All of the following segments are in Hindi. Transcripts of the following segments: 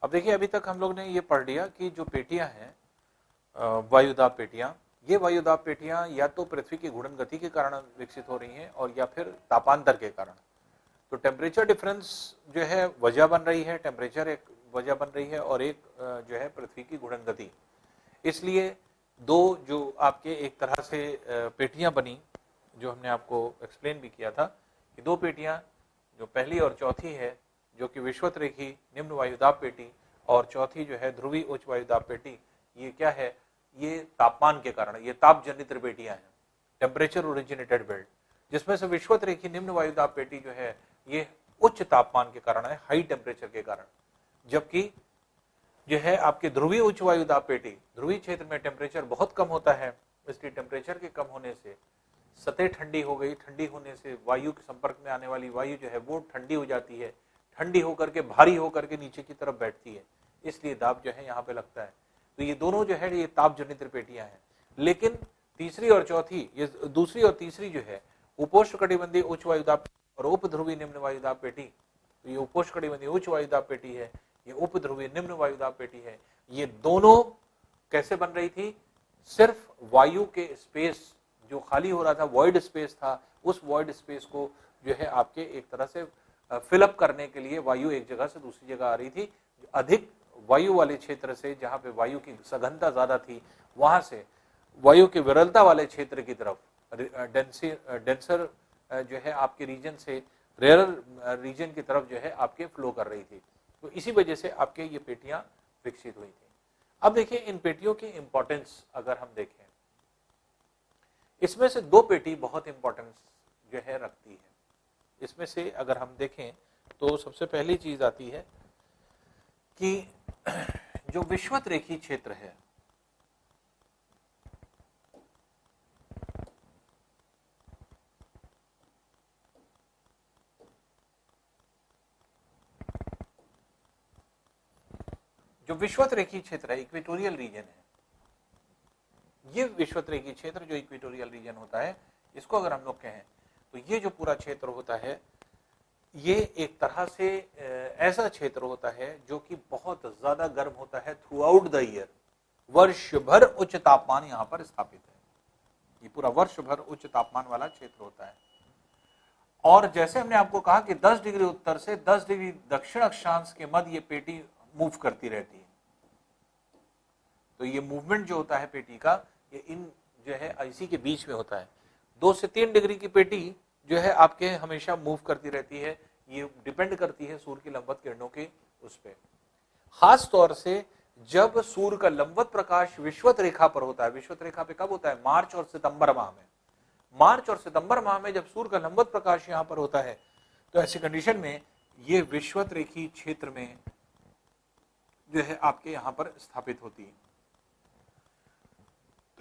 अब देखिए, अभी तक हम लोग ने ये पढ़ लिया कि जो पेटियां हैं, वायुदाब पेटियां, ये वायुदाब पेटियां या तो पृथ्वी की घूर्णन गति के कारण विकसित हो रही हैं और या फिर तापांतर के कारण। तो टेम्परेचर डिफरेंस जो है वजह बन रही है, टेम्परेचर एक वजह बन रही है और एक जो है पृथ्वी की घूर्णन गति। इसलिए दो जो आपके एक तरह से पेटियां बनी, जो हमने आपको एक्सप्लेन भी किया था कि दो पेटियां, जो पहली और चौथी है, जो कि विषुवत-रेखी निम्न वायुदाब पेटी और चौथी जो है ध्रुवीय उच्च वायुदाब पेटी, ये क्या है, ये तापमान के कारण, ये ताप जनित पेटियां हैं, टेम्परेचर ओरिजिनेटेड बेल्ट, जिसमें से विषुवत-रेखी निम्न वायुदाब पेटी जो है ये उच्च तापमान के कारण है, हाई टेम्परेचर के कारण। जबकि जो है आपके ध्रुवीय उच्च वायुदाब पेटी, ध्रुवीय क्षेत्र में टेम्परेचर बहुत कम होता है, इसलिए टेम्परेचर के कम होने से सतह ठंडी हो गई, ठंडी होने से वायु के संपर्क में आने वाली वायु जो है वो ठंडी हो जाती है, ठंडी होकर के भारी होकर के नीचे की तरफ बैठती है, इसलिए दाब जो है यहाँ पे लगता है। तो ये दोनों जो है ये ताप जनित पेटियां हैं। लेकिन तीसरी और चौथी, ये दूसरी और तीसरी जो है उपोष्णकटिबंधीय उच्च वायुदाब और उप ध्रुवीय निम्न वायुदाब पेटी, तो ये उपोष्णकटिबंधीय उच्च वायुदाब पेटी है, ये उप ध्रुवीय निम्न वायुदाब पेटी है। ये दोनों कैसे बन रही थी, सिर्फ वायु के स्पेस जो खाली हो रहा था, वॉइड स्पेस था, उस वॉइड स्पेस को जो है आपके एक तरह से फिलअप करने के लिए वायु एक जगह से दूसरी जगह आ रही थी। अधिक वायु वाले क्षेत्र से, जहां पे वायु की सघनता ज्यादा थी, वहां से वायु की विरलता वाले क्षेत्र की तरफ, डेंसर जो है आपके रीजन से रेयर रीजन की तरफ जो है आपके फ्लो कर रही थी। तो इसी वजह से आपके ये पेटियां विकसित हुई थी। अब देखिए इन पेटियों की इंपॉर्टेंस अगर हम देखें, इसमें से दो पेटी बहुत इंपॉर्टेंस जो है रखती है। इसमें से अगर हम देखें तो सबसे पहली चीज आती है कि जो विषुवत-रेखी क्षेत्र है, जो विषुवत-रेखी क्षेत्र है, इक्वेटोरियल रीजन है, ये विषुवत-रेखी क्षेत्र जो इक्वेटोरियल रीजन होता है, इसको अगर हम लोग कहें तो ये जो पूरा क्षेत्र होता है, ये एक तरह से ऐसा क्षेत्र होता है जो कि बहुत ज्यादा गर्म होता है थ्रू आउट द ईयर, वर्ष भर उच्च तापमान यहाँ पर स्थापित है। ये पूरा वर्ष भर उच्च तापमान वाला क्षेत्र होता है। और जैसे हमने आपको कहा कि 10 डिग्री उत्तर से 10 डिग्री दक्षिण अक्षांश के मध्य ये पेटी मूव करती रहती है। तो ये मूवमेंट जो होता है पेटी का, ये इन जो है इसी के बीच में होता है। 2 से 3 डिग्री की पेटी जो है आपके हमेशा मूव करती रहती है। ये डिपेंड करती है सूर्य की लंबवत किरणों के उस पे। खास तौर से जब सूर्य का लंबवत प्रकाश विषुवत रेखा पर होता है, विषुवत रेखा पे कब होता है, मार्च और सितंबर माह में। मार्च और सितंबर माह में जब सूर्य का लंबवत प्रकाश यहाँ पर होता है, तो ऐसी कंडीशन में ये विषुवत रेखी क्षेत्र में जो है आपके यहाँ पर स्थापित होती है।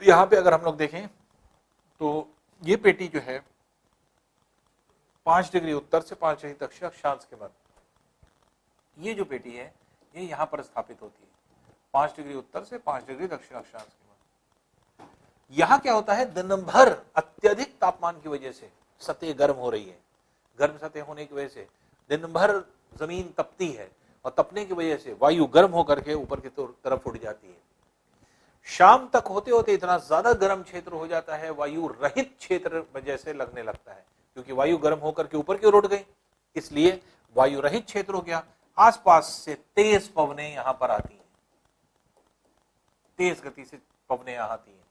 तो यहाँ पे अगर हम लोग देखें तो ये पेटी जो है 5 डिग्री उत्तर से 5 डिग्री दक्षिण अक्षांश के मध्य, ये जो पेटी है ये यहाँ पर स्थापित होती है, 5 डिग्री उत्तर से 5 डिग्री दक्षिण अक्षांश के मध्य। यहाँ क्या होता है, दिन भर अत्यधिक तापमान की वजह से सतह गर्म हो रही है, गर्म सतह होने की वजह से दिन भर जमीन तपती है और तपने की वजह से वायु गर्म होकर के ऊपर की तरफ उड़ जाती है। शाम तक होते होते इतना ज्यादा गर्म क्षेत्र हो जाता है, वायु रहित क्षेत्र जैसे लगने लगता है, क्योंकि वायु गर्म होकर के ऊपर की ओर उड़ गई, इसलिए वायु रहित क्षेत्र हो गया। आसपास से तेज पवनें यहां पर आती हैं, तेज गति से पवनें आती हैं।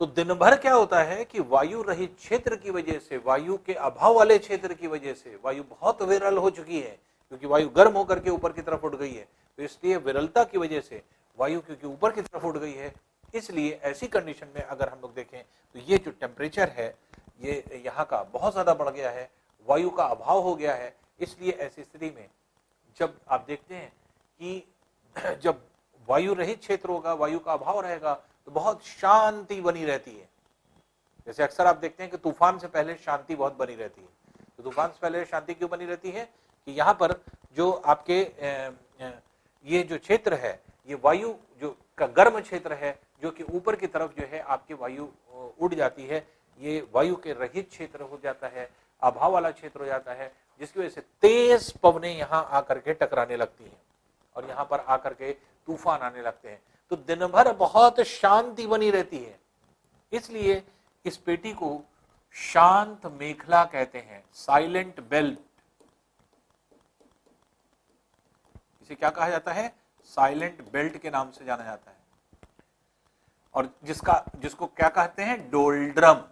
तो दिन भर क्या होता है कि वायु रहित क्षेत्र की वजह से, वायु के अभाव वाले क्षेत्र की वजह से वायु बहुत विरल हो चुकी है, क्योंकि वायु गर्म होकर के ऊपर की तरफ उड़ गई है। तो इसलिए विरलता की वजह से वायु क्योंकि ऊपर की तरफ उड़ गई है, इसलिए ऐसी कंडीशन में अगर हम लोग देखें तो ये जो टेम्परेचर है ये यहाँ का बहुत ज्यादा बढ़ गया है, वायु का अभाव हो गया है। इसलिए ऐसी स्थिति में जब आप देखते हैं कि जब वायु रहित क्षेत्र होगा, वायु का अभाव रहेगा, तो बहुत शांति बनी रहती है। जैसे अक्सर आप देखते हैं कि तूफान से पहले शांति बहुत बनी रहती है। तो तूफान से पहले शांति क्यों बनी रहती है कि यहाँ पर जो आपके ये जो क्षेत्र है, ये वायु जो का गर्म क्षेत्र है, जो कि ऊपर की तरफ जो है आपकी वायु उड़ जाती है, ये वायु के रहित क्षेत्र हो जाता है, अभाव वाला क्षेत्र हो जाता है, जिसकी वजह से तेज पवनें यहाँ आकर के टकराने लगती हैं। और यहाँ पर आकर के तूफान आने लगते हैं। तो दिन भर बहुत शांति बनी रहती है, इसलिए इस पेटी को शांत मेखला कहते हैं, साइलेंट बेल्ट। इसे क्या कहा जाता है? साइलेंट बेल्ट के नाम से जाना जाता है। और जिसको क्या कहते हैं? डोल्ड्रम।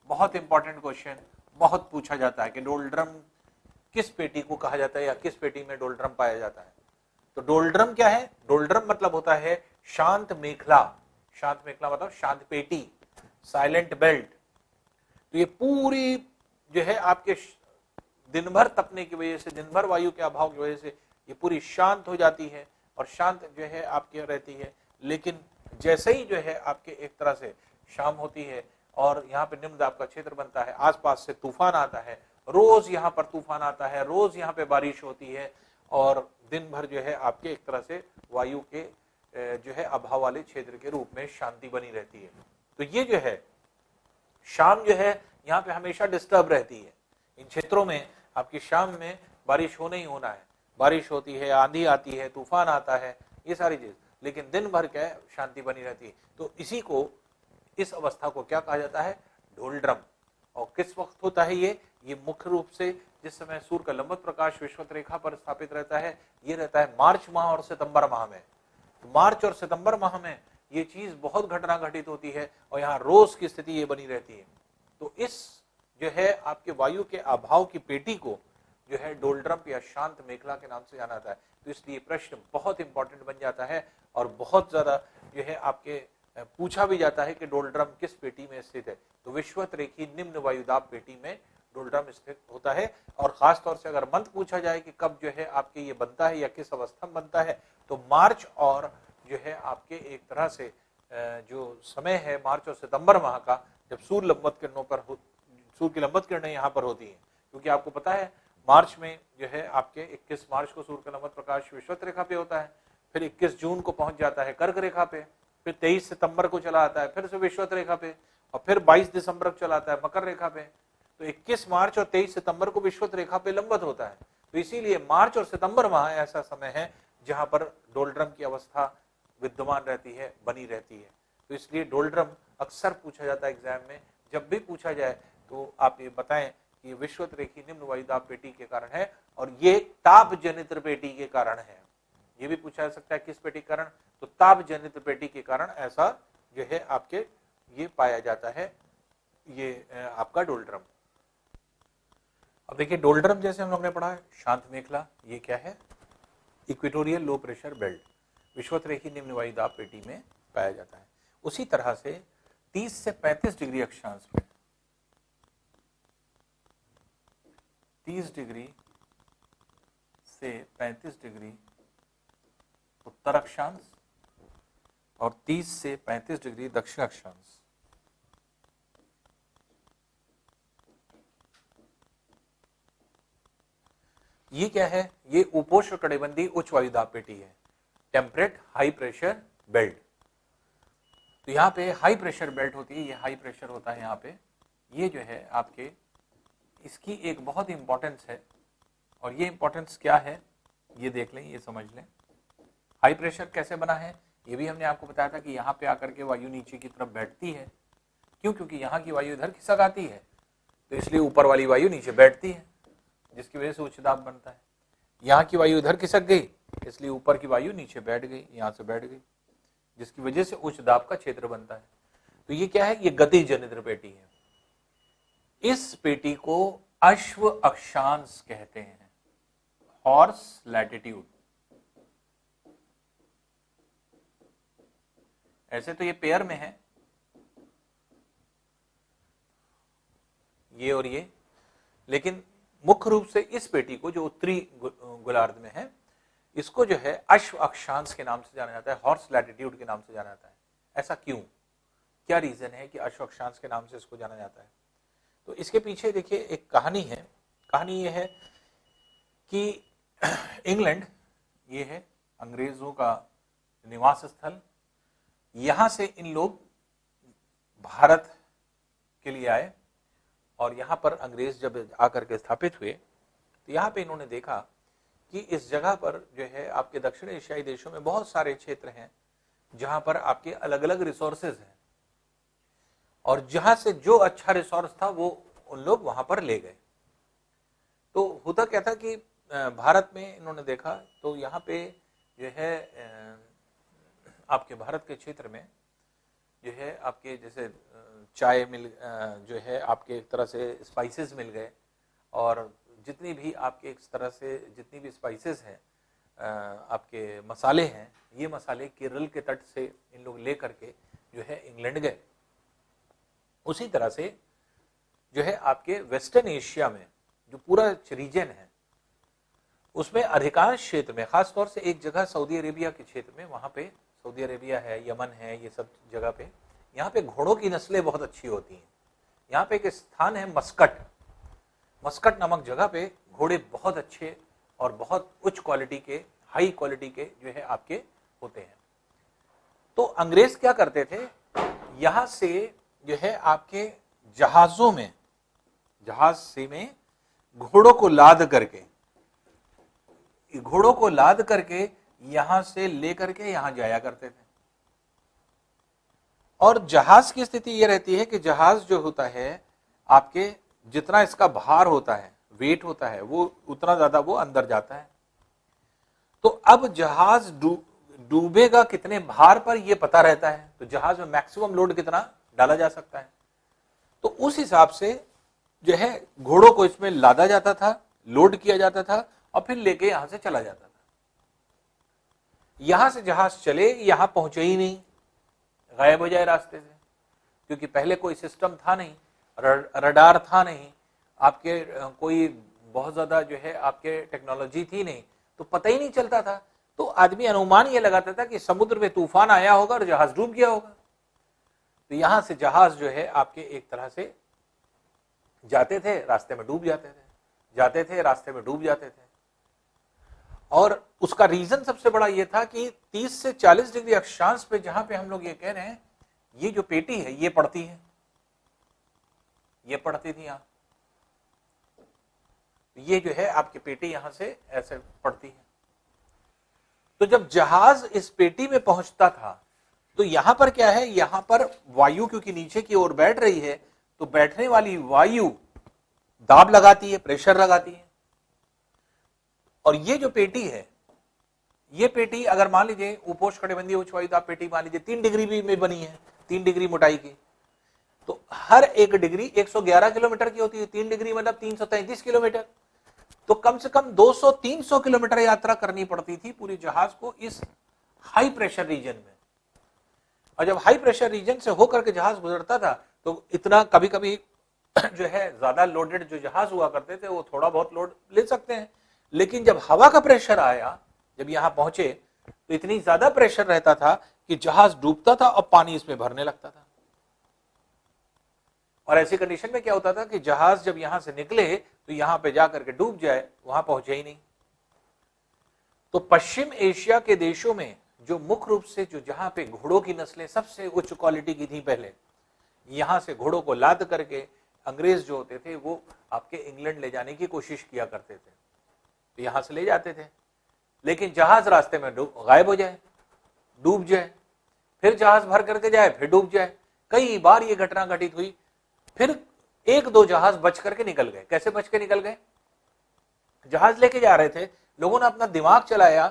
बहुत इंपॉर्टेंट क्वेश्चन, बहुत पूछा जाता है कि डोल्ड्रम किस पेटी को कहा जाता है या किस पेटी में डोल्ड्रम पाया जाता है। तो डोल्ड्रम क्या है? डोल्ड्रम मतलब होता है शांत मेखला। शांत मेखला मतलब शांत पेटी, साइलेंट बेल्ट। तो ये पूरी जो है आपके दिन भर तपने की वजह से, दिन भर वायु के अभाव की वजह से ये पूरी शांत हो जाती है और शांत जो है आपकी रहती है। लेकिन जैसे ही जो है आपके एक तरह से शाम होती है और यहाँ पे निम्न दाब का क्षेत्र बनता है, आसपास से तूफान आता है, रोज यहाँ पर तूफान आता है, रोज यहाँ पे बारिश होती है और दिन भर जो है आपके एक तरह से वायु के जो है अभाव वाले क्षेत्र के रूप में शांति बनी रहती है। तो ये जो है शाम जो है यहाँ पे हमेशा डिस्टर्ब रहती है। इन क्षेत्रों में आपकी शाम में बारिश होना ही होना है, बारिश होती है, आंधी आती है, तूफान आता है, ये सारी चीज, लेकिन दिन भर क्या है? शांति बनी रहती है। तो इसी को, इस अवस्था को क्या कहा जाता है? डोल्ड्रम। और किस वक्त होता है ये मुख्य रूप से जिस समय सूर्य का लंबवत प्रकाश विषुवत रेखा पर स्थापित रहता है, ये रहता है मार्च माह और सितंबर माह में। तो मार्च और सितंबर माह में ये चीज बहुत घटना घटित होती है और यहाँ रोज की स्थिति ये बनी रहती है। तो इस जो है आपके वायु के अभाव की पेटी को जो है डोल्ड्रम या शांत मेखला के नाम से जाना जाता है। तो इसलिए प्रश्न बहुत इंपॉर्टेंट बन जाता है और बहुत ज्यादा जो है आपके पूछा भी जाता है कि डोल्ड्रम किस पेटी में स्थित है। तो विषुवत रेखी निम्न वायुदाब पेटी में डोल्ड्रम स्थित होता है। और खास तौर से अगर मंथ पूछा जाए कि कब जो है आपके ये बनता है या किस अवस्था में बनता है, तो मार्च और जो है आपके एक तरह से जो समय है मार्च और सितंबर माह का, जब सूर्य लंबवत किरणों पर सूर्य की लंबवत किरणें यहाँ पर होती हैं। क्योंकि आपको पता है मार्च में जो है आपके 21 मार्च को सूर्य का लंबवत प्रकाश विषुवत रेखा पे होता है, फिर 21 जून को पहुंच जाता है कर्क रेखा पे, फिर 23 सितंबर को चला आता है फिर से विषुवत रेखा पे, और फिर 22 दिसंबर को चला आता है मकर रेखा पे। तो 21 मार्च और 23 सितंबर को विषुवत रेखा पे लंबवत होता है। तो इसीलिए मार्च और सितंबर माह ऐसा समय है जहां पर डोल्ड्रम की अवस्था विद्यमान रहती है, बनी रहती है। तो इसलिए डोल्ड्रम अक्सर पूछा जाता है एग्जाम में। जब भी पूछा जाए तो आप ये बताएं कि विषुवत रेखी निम्न वायुदाब पेटी के कारण है और ये ताप जनित पेटी के कारण है। ये भी पूछा जा सकता है किस पेटी के कारण? तो ताप जनित पेटी के कारण ऐसा जो है आपके ये पाया जाता है, ये आपका डोल्ड्रम। अब देखिए डोल्ड्रम जैसे हम लोग ने पढ़ा है, शांत मेखला, ये क्या है? इक्वेटोरियल लो प्रेशर बेल्ट, विषुवत रेखी निम्न वायुदाब पेटी में पाया जाता है। उसी तरह से 30 से 35 डिग्री अक्षांश में, 30 डिग्री से 35 डिग्री उत्तर अक्षांश और 30 से 35 डिग्री दक्षिण अक्षांश, ये क्या है? ये उपोष्ण कटिबंधीय उच्च वायुदाब पेटी है, टेम्परेट हाई प्रेशर बेल्ट। तो यहाँ पे हाई प्रेशर बेल्ट होती है, ये हाई प्रेशर होता है यहाँ पे। ये जो है आपके, इसकी एक बहुत इंपॉर्टेंस है, और ये इंपॉर्टेंस क्या है ये देख लें, ये समझ लें। हाई प्रेशर कैसे बना है ये भी हमने आपको बताया था कि यहाँ पे आकर के वायु नीचे की तरफ बैठती है। क्यों? क्योंकि यहाँ की वायु इधर खिसक आती है, तो इसलिए ऊपर वाली वायु नीचे बैठती है, जिसकी वजह से उच्च दाब बनता है। यहाँ की वायु इधर खिसक गई, इसलिए ऊपर की वायु नीचे बैठ गई, यहाँ से बैठ गई, जिसकी वजह से उच्च दाब का क्षेत्र बनता है। तो ये क्या है? ये गति जनित पेटी है। इस पेटी को अश्व अक्षांश कहते हैं, हॉर्स लैटिट्यूड। ऐसे तो ये पेयर में है, ये और ये, लेकिन मुख्य रूप से इस पेटी को जो उत्तरी गोलार्ध में है, इसको जो है अश्व अक्षांश के नाम से जाना जाता है, हॉर्स लैटिट्यूड के नाम से जाना जाता है। ऐसा क्यों? क्या रीजन है कि अश्व अक्षांश के नाम से इसको जाना जाता है? तो इसके पीछे देखिए एक कहानी है। कहानी ये है कि इंग्लैंड, ये है अंग्रेजों का निवास स्थल, यहां से इन लोग भारत के लिए आए और यहाँ पर अंग्रेज जब आकर के स्थापित हुए, तो यहाँ पे इन्होंने देखा कि इस जगह पर जो है आपके दक्षिण एशियाई देशों में बहुत सारे क्षेत्र हैं जहां पर आपके अलग अलग रिसोर्सेज हैं, और जहां से जो अच्छा रिसोर्स था वो उन लोग वहां पर ले गए। तो होता क्या था कि भारत में इन्होंने देखा तो यहाँ पे जो है आपके भारत के क्षेत्र में जो है आपके जैसे चाय मिल जो है आपके एक तरह से स्पाइसेस मिल गए, और जितनी भी आपके एक तरह से जितनी भी स्पाइसेस हैं आपके मसाले हैं, ये मसाले केरल के तट से इन लोग ले करके जो है इंग्लैंड गए। उसी तरह से जो है आपके वेस्टर्न एशिया में जो पूरा रीजन है उसमें अधिकांश क्षेत्र में, खासतौर से एक जगह सऊदी अरेबिया के क्षेत्र में, वहां पे सऊदी अरेबिया है, यमन है, ये सब जगह पे यहाँ पे घोड़ों की नस्लें बहुत अच्छी होती हैं। यहाँ पे एक स्थान है मस्कट, मस्कट नामक जगह पे घोड़े बहुत अच्छे और बहुत उच्च क्वालिटी के, हाई क्वालिटी के जो है आपके होते हैं। तो अंग्रेज क्या करते थे, यहां से जो है आपके जहाजों में, जहाज से में घोड़ों को लाद करके यहां से लेकर के यहां जाया करते थे। और जहाज की स्थिति यह रहती है कि जहाज जो होता है आपके जितना इसका भार होता है, वेट होता है, वो उतना ज्यादा वो अंदर जाता है। तो अब जहाज डूबेगा कितने भार पर यह पता रहता है, तो जहाज में मैक्सिमम लोड कितना डाला जा सकता है। तो उस हिसाब से जो है घोड़ों को इसमें लादा जाता था, लोड किया जाता था और फिर लेके यहां से चला जाता था। यहां से जहाज चले, यहां पहुंचे ही नहीं, गायब हो जाए रास्ते से, क्योंकि पहले कोई सिस्टम था नहीं, रडार था नहीं, आपके कोई बहुत ज्यादा जो है आपके टेक्नोलॉजी थी नहीं, तो पता ही नहीं चलता था। तो आदमी अनुमान ये लगाता था कि समुद्र में तूफान आया होगा और जहाज डूब गया होगा। तो यहां से जहाज जो है आपके एक तरह से जाते थे, रास्ते में डूब जाते थे, जाते थे, रास्ते में डूब जाते थे। और उसका रीजन सबसे बड़ा यह था कि 30 से 40 डिग्री अक्षांश पे, जहां पे हम लोग ये कह रहे हैं ये जो पेटी है ये पड़ती है, ये पड़ती थी यहां, ये जो है आपकी पेटी यहां से ऐसे पड़ती है। तो जब जहाज इस पेटी में पहुंचता था तो यहां पर क्या है, यहां पर वायु क्योंकि नीचे की ओर बैठ रही है, तो बैठने वाली वायु दाब लगाती है, प्रेशर लगाती है। और ये जो पेटी है, ये पेटी अगर मान लीजिए उपोष्णकटिबंधीय उच्च वायुदाब पेटी मान लीजिए 3 डिग्री भी में बनी है, 3 डिग्री मोटाई की, तो हर एक डिग्री 111 किलोमीटर की होती है। 3 डिग्री मतलब 333 किलोमीटर, तो कम से कम 200-300 किलोमीटर यात्रा करनी पड़ती थी पूरी जहाज को इस हाई प्रेशर रीजन में। और जब हाई प्रेशर रीजन से होकर के जहाज गुजरता था तो इतना कभी कभी जो है ज्यादा लोडेड जो जहाज हुआ करते थे वो थोड़ा बहुत लोड ले सकते हैं, लेकिन जब हवा का प्रेशर आया, जब यहां पहुंचे तो इतनी ज्यादा प्रेशर रहता था कि जहाज डूबता था और पानी इसमें भरने लगता था। और ऐसी कंडीशन में क्या होता था कि जहाज जब यहां से निकले तो यहां पे जाकर के डूब जाए, वहां पहुंचे ही नहीं। तो पश्चिम एशिया के देशों में जो मुख्य रूप से जो जहां पे घोड़ों की नस्लें सबसे उच्च क्वालिटी की थी, पहले यहां से घोड़ों को लाद करके अंग्रेज जो होते थे वो आपके इंग्लैंड ले जाने की कोशिश किया करते थे। तो यहां से ले जाते थे, लेकिन जहाज रास्ते में गायब हो जाए, डूब जाए, फिर जहाज भर करके जाए, फिर डूब जाए। कई बार ये घटना घटित हुई। फिर 1-2 जहाज बच करके निकल गए। कैसे बच के निकल गए? जहाज लेके जा रहे थे, लोगों ने अपना दिमाग चलाया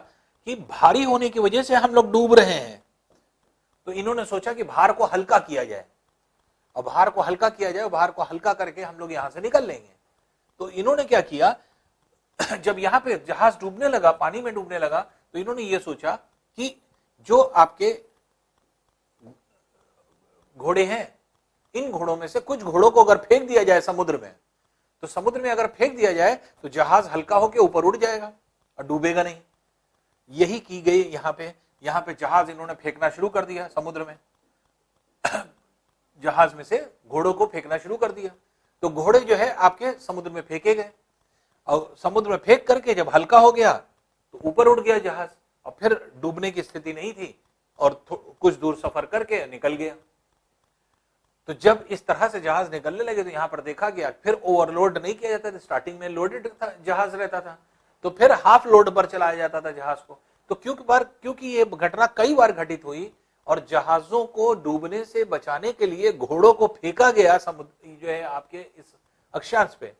कि भारी होने की वजह से हम लोग डूब रहे हैं, तो इन्होंने सोचा कि भार को हल्का किया जाए, और भार को हल्का किया जाए, भार को हल्का करके हम लोग यहां से निकल लेंगे। तो इन्होंने क्या किया, जब यहां पे जहाज डूबने लगा, पानी में डूबने लगा, तो इन्होंने ये सोचा कि जो आपके घोड़े हैं, इन घोड़ों में से कुछ घोड़ों को अगर फेंक दिया जाए समुद्र में, तो समुद्र में अगर फेंक दिया जाए तो जहाज हल्का होकर ऊपर उड़ जाएगा और डूबेगा नहीं। यही की गई। यहां पे जहाज इन्होंने फेंकना शुरू कर दिया समुद्र में, जहाज में से घोड़ों को फेंकना शुरू कर दिया। तो घोड़े जो है आपके समुद्र में फेंके गए, और समुद्र में फेंक करके जब हल्का हो गया तो ऊपर उड़ गया जहाज, और फिर डूबने की स्थिति नहीं थी और कुछ दूर सफर करके निकल गया। तो जब इस तरह से जहाज निकलने लगे तो यहां पर देखा गया, फिर ओवरलोड नहीं किया जाता था। स्टार्टिंग में लोडेड जहाज रहता था, तो फिर हाफ लोड पर चलाया जाता था जहाज को। तो क्योंकि ये घटना कई बार घटित हुई और जहाजों को डूबने से बचाने के लिए घोड़ों को फेंका गया समुद्र जो है आपके इस अक्षांश पे,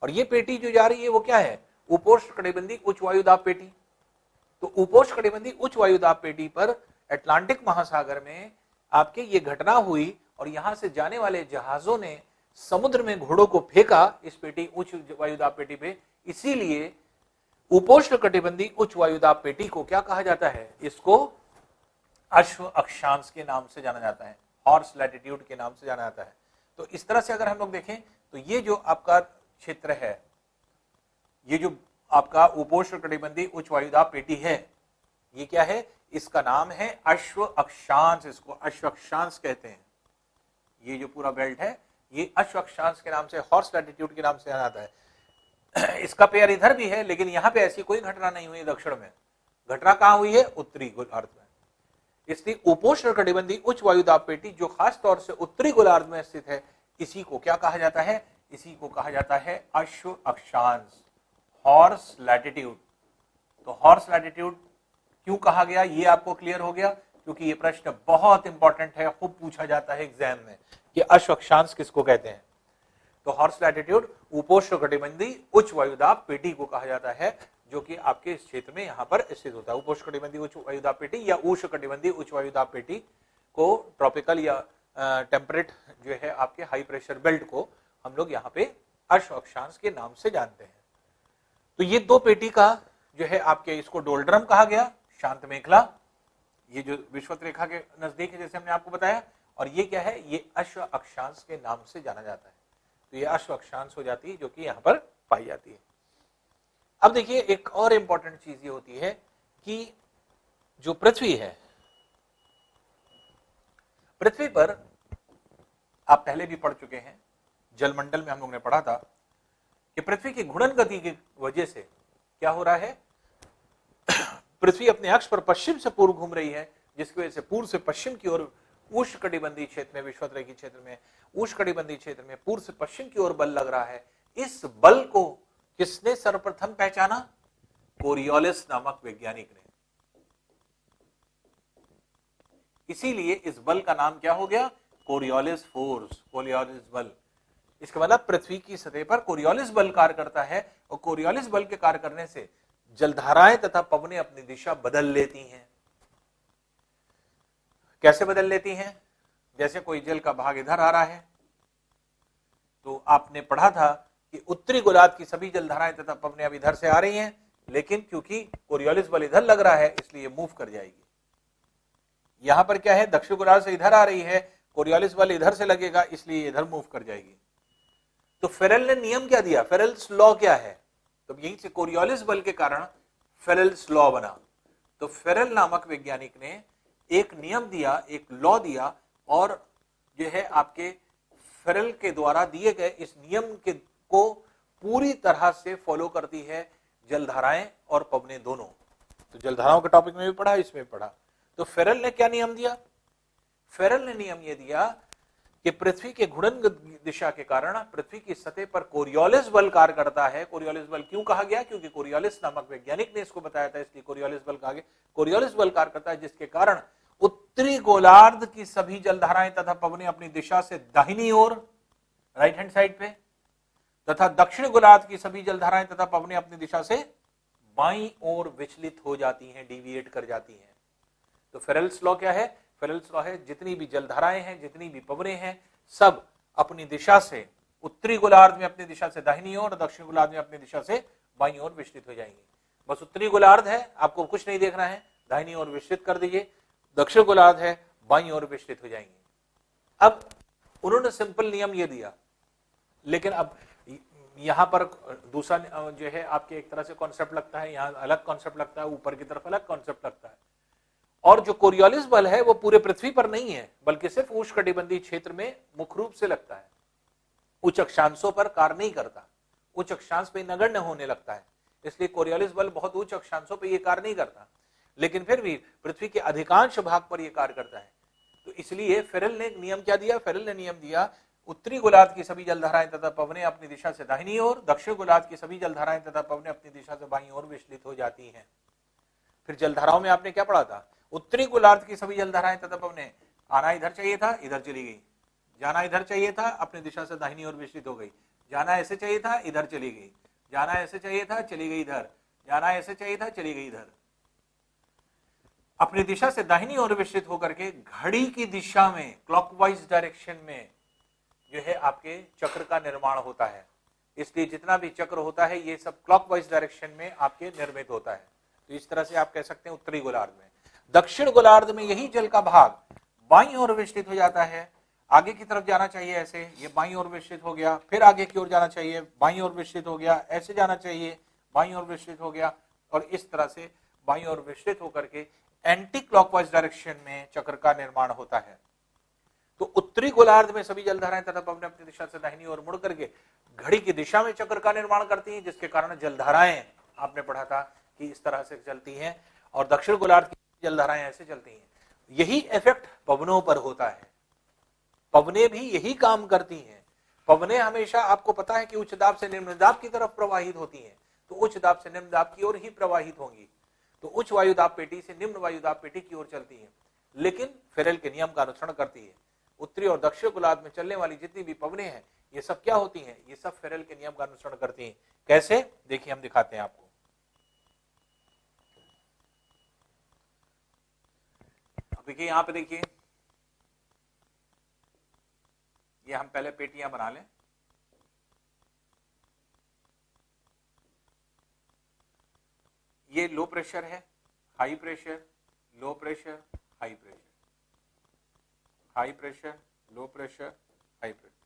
और ये पेटी जो जा रही है वो क्या है, उपोष्णकटिबंधीय उच्च वायुदाब पेटी। तो उपोष्णकटिबंधीय उच्च वायुदाब पेटी पर अटलांटिक महासागर में आपके ये घटना हुई और यहां से जाने वाले जहाजों ने समुद्र में घोड़ों को फेंका इस पेटी उच्च वायुदाब पेटी पे। इसीलिए उपोष्णकटिबंधीय उच्च वायुदाब पेटी को क्या कहा जाता है, इसको अश्व अक्षांश के नाम से जाना जाता है, हॉर्स लैटिट्यूड के नाम से जाना जाता है। तो इस तरह से अगर हम लोग देखें तो ये जो आपका क्षेत्र है, ये जो आपका उपोष्णकटिबंधीय उच्च वायुदाब पेटी है, ये क्या है, इसका नाम है अश्व अक्षांश, इसको अश्व अक्षांश कहते हैं। ये जो पूरा बेल्ट है ये अश्व अक्षांश के नाम से, हॉर्स लैटिट्यूड के नाम से जाना जाता है। इसका पेयर इधर भी है, लेकिन यहां पे ऐसी कोई घटना नहीं हुई दक्षिण में, घटना कहां हुई है, उत्तरी गोलार्ध में। इसलिए उपोष्णकटिबंधीय उच्च वायुदाब पेटी जो खास तौर से उत्तरी गोलार्ध में स्थित है, इसी को क्या कहा जाता है, इसी को कहा जाता है अश्व अक्षांश, हॉर्स लैटिट्यूड। तो हॉर्स लैटिट्यूड क्यों कहा गया ये आपको क्लियर हो गया, क्योंकि ये प्रश्न बहुत इंपॉर्टेंट है, खूब पूछा जाता है एग्जाम में कि अश्व अक्षांश किसको कहते हैं। तो हॉर्स लैटिट्यूड उपोष्णकटिबंधीय उच्च वायुदाब पेटी को कहा जाता है, जो कि आपके इस क्षेत्र में यहां पर स्थित होता है। उपोष्णकटिबंधीय उच्च वायुदाब पेटी या उष्णकटिबंधीय उच्च वायुदाब पेटी को ट्रॉपिकल या टेम्परेट जो है आपके हाई प्रेशर बेल्ट को हम लोग यहाँ पे अश्व अक्षांश के नाम से जानते हैं। तो ये दो पेटी का जो है आपके, इसको डोल्ड्रम कहा गया, शांत मेखला, ये जो विषुवत रेखा के नजदीक है जैसे हमने आपको बताया, और ये क्या है, ये अश्व अक्षांश के नाम से जाना जाता है। तो ये अश्व अक्षांश हो जाती है जो कि यहाँ पर पाई जाती है। अब देखिए एक और इंपॉर्टेंट चीज ये होती है कि जो पृथ्वी है, पृथ्वी पर आप पहले भी पढ़ चुके हैं, जलमंडल में हम लोग ने पढ़ा था कि पृथ्वी की घूर्णन गति की वजह से क्या हो रहा है, पृथ्वी अपने अक्ष पर पश्चिम से पूर्व घूम रही है, जिसकी वजह से पूर्व से पश्चिम की ओर उष्णकटिबंधीय क्षेत्र में, विषुवत रेखी क्षेत्र में, उष्णकटिबंधीय क्षेत्र में पूर्व से पश्चिम की ओर बल लग रहा है। इस बल को किसने सर्वप्रथम पहचाना, कोरियोलिस नामक वैज्ञानिक ने। इसीलिए इस बल का नाम क्या हो गया, कोरियोलिस फोर्स, कोरियोलिस बल। इसका मतलब पृथ्वी की सतह पर कोरियोलिस बल कार्य करता है, और कोरियोलिस बल के कार्य करने से जलधाराएं तथा पवनें अपनी दिशा बदल लेती हैं। कैसे बदल लेती हैं, जैसे कोई जल का भाग इधर आ रहा है, तो आपने पढ़ा था कि उत्तरी गोलार्ध की सभी जलधाराएं तथा पवनें अब इधर से आ रही हैं, लेकिन क्योंकि कोरियोलिस बल इधर लग रहा है इसलिए मूव कर जाएगी। यहां पर क्या है, दक्षिण गोलार्ध से इधर आ रही है, कोरियोलिस बल इधर से लगेगा इसलिए इधर मूव कर जाएगी। तो फेरेल ने नियम क्या दिया, फेरेल्स लॉ क्या है, तो यहीं से कोरियोलिस बल के कारण फेरेल्स लॉ बना। तो फेरेल नामक वैज्ञानिक ने एक नियम दिया, एक लॉ दिया, और जो है आपके फेरेल के द्वारा दिए गए इस नियम के को पूरी तरह से फॉलो करती है जलधाराएं और पवनें दोनों। तो जलधाराओं के टॉपिक में भी पढ़ा, इसमें पढ़ा। तो फेरेल ने क्या नियम दिया, फेरेल ने नियम यह दिया कि पृथ्वी के घूर्णन दिशा के कारण पृथ्वी की सतह पर कोरियोलिस बल कार्य करता है। कोरियोलिस बल क्यों कहा गया, क्योंकि कोरियोलिस नामक वैज्ञानिक ने इसको बताया था, इसलिए कोरियोलिस बल कहा गया। कोरियोलिस बल कार्य करता है जिसके कारण उत्तरी गोलार्ध की सभी जलधाराएं तथा पवनें अपनी दिशा से दाहिनी ओर, राइट हैंड साइड पे, तथा दक्षिण गोलार्ध की सभी जलधाराएं तथा पवनें अपनी दिशा से बाईं ओर विचलित हो जाती हैं, डिविएट कर जाती हैं। तो फेरेल्स लॉ क्या है, फेरेल्स लॉ है जितनी भी जलधाराएं हैं, जितनी भी पवनें हैं, सब अपनी दिशा से उत्तरी गोलार्ध में अपनी दिशा से दाहिनी ओर, दक्षिण गोलार्ध में अपनी दिशा से बाईं ओर विचलित हो जाएंगी। बस उत्तरी गोलार्ध है, आपको कुछ नहीं देखना है, दाहिनी ओर विचलित कर दीजिए, दक्षिण गोलार्ध है, बाईं ओर विचलित हो जाएंगी। अब उन्होंने सिंपल नियम ये दिया, लेकिन अब यहां पर दूसरा जो है आपके एक तरह से कॉन्सेप्ट लगता है, यहां अलग कॉन्सेप्ट लगता है, ऊपर की तरफ अलग कॉन्सेप्ट लगता है। और जो कोरियोलिस बल है वो पूरे पृथ्वी पर नहीं है, बल्कि सिर्फ उष्णकटिबंधीय क्षेत्र में मुख्य रूप से लगता है, उच्च अक्षांशों पर कार्य नहीं करता, उच्च अक्षांश पे नगण्य होने लगता है। इसलिए कोरियोलिस बल बहुत उच्च अक्षांशों पे ये कार्य नहीं करता, लेकिन फिर भी पृथ्वी के अधिकांश भाग पर यह कार्य करता है। तो इसलिए फेरेल ने नियम क्या दिया, फेरेल ने नियम दिया उत्तरी गोलार्ध की सभी जलधाराएं तथा पवनें अपनी दिशा से दाहिनी ओर, दक्षिण गोलार्ध की सभी जलधाराएं तथा पवनें अपनी दिशा से बाईं ओर विचलित हो जाती हैं। फिर जलधाराओं में आपने क्या पढ़ा था? उत्तरी गोलार्ध की सभी जलधाराएं तथा पवनें, आना इधर चाहिए था, इधर चली गई, जाना इधर चाहिए था, अपनी दिशा से दाहिनी ओर विचलित हो गई, जाना ऐसे चाहिए था, इधर चली गई, जाना ऐसे चाहिए था, चली गई इधर, जाना ऐसे चाहिए था, चली गई इधर। अपनी दिशा से दाहिनी ओर विचलित होकर के घड़ी की दिशा में क्लॉकवाइज डायरेक्शन में जो है आपके चक्र का निर्माण होता है। इसलिए जितना भी चक्र होता है ये सब क्लॉकवाइज डायरेक्शन में आपके निर्मित होता है। तो इस तरह से आप कह सकते हैं उत्तरी गोलार्ध में। दक्षिण गोलार्ध में यही जल का भाग बाईं ओर विचलित हो जाता है, आगे की तरफ जाना चाहिए ऐसे, ये बाईं ओर विचलित हो गया, फिर आगे की ओर जाना चाहिए, बाईं ओर विचलित हो गया, ऐसे जाना चाहिए, बाईं ओर विचलित हो गया, और इस तरह से बाईं ओर विचलित होकर के एंटी क्लॉकवाइज डायरेक्शन में चक्र का निर्माण होता है। तो उत्तरी गोलार्ध में सभी जलधाराएं तथा पवनें अपनी दिशा से दाहिनी ओर मुड़ करके घड़ी की दिशा में चक्र का निर्माण करती हैं, जिसके कारण जलधाराएं आपने पढ़ा था कि इस तरह से चलती हैं, और दक्षिण गोलार्ध की जलधाराएं ऐसे चलती हैं। यही इफेक्ट पवनों पर होता है। पवनें भी यही काम करती हैं। पवनें हमेशा आपको पता है कि उच्च दाब से निम्न दाब की तरफ प्रवाहित होती हैं, तो उच्च दाब से निम्न दाब की ओर ही प्रवाहित होंगी। तो उच्च वायुदाब पेटी से निम्न वायुदाब पेटी की ओर चलती है, लेकिन फेरेल के नियम का अनुसरण करती है। उत्तरी और दक्षिण गोलार्ध में चलने वाली जितनी भी पवनें हैं, ये सब क्या होती हैं? ये सब फेरेल के नियम का अनुसरण करती हैं। कैसे? देखिए हम दिखाते हैं आपको। देखिए यहां पे देखिए, ये हम पहले पेटियां बना लें। ये लो प्रेशर है, high pressure, low pressure, high pressure, high pressure, low pressure, high pressure.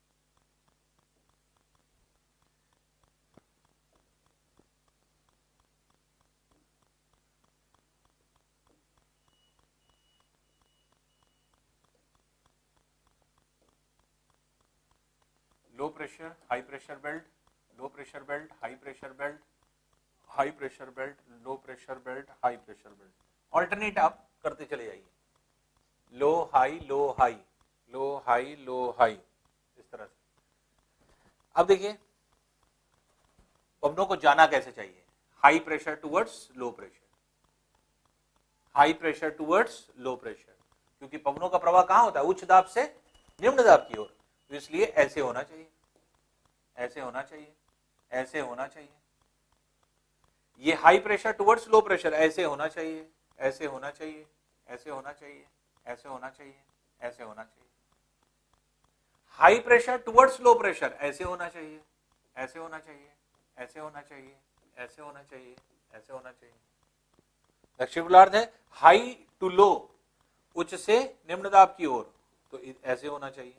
Low pressure, high pressure belt, low pressure belt, high pressure belt, high pressure belt, low pressure belt, high pressure belt. Alternate आप करते चले जाइए, लो हाई लो हाई, लो हाई लो हाई, इस तरह से। अब देखिए पवनों को जाना कैसे चाहिए? High pressure towards low pressure, high pressure towards low pressure, क्योंकि पवनों का प्रवाह कहां होता है? उच्च दाब से निम्न दाब की ओर, तो इसलिए ऐसे होना चाहिए, ऐसे होना चाहिए, ऐसे होना चाहिए। ये high pressure towards low pressure ऐसे होना चाहिए, ऐसे होना चाहिए, ऐसे होना चाहिए, ऐसे होना चाहिए, ऐसे होना चाहिए। High pressure towards low pressure ऐसे होना चाहिए, ऐसे होना चाहिए, ऐसे होना चाहिए, ऐसे होना चाहिए, ऐसे होना चाहिए। दक्षिण गोलार्ध है हाई टू लो, उच्च से निम्न दाब की ओर, तो ऐसे होना चाहिए,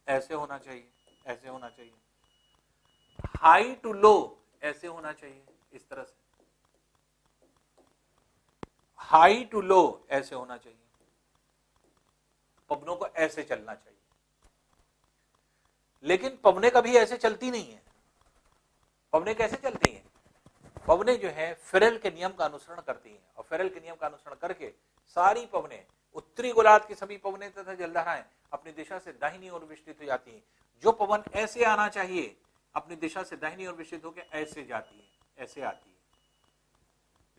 ऐसे होना चाहिए, ऐसे होना चाहिए। हाई टू लो ऐसे होना चाहिए, इस तरह से। हाई टू लो ऐसे होना चाहिए। पवनों को ऐसे चलना चाहिए, लेकिन पवनें कभी ऐसे चलती नहीं है। पवनें कैसे चलती हैं? पवनें जो है फेरेल के नियम का अनुसरण करती हैं, और फेरेल के नियम का अनुसरण करके सारी पवनें, उत्तरी गोलार्ध की सभी पवनें तथा जलधाराएं अपनी दिशा से दाहिनी ओर विचलित हो जाती हैं। जो पवन ऐसे आना चाहिए अपनी दिशा से दाहिनी ओर विचलित होकर ऐसे जाती है, ऐसे आती है।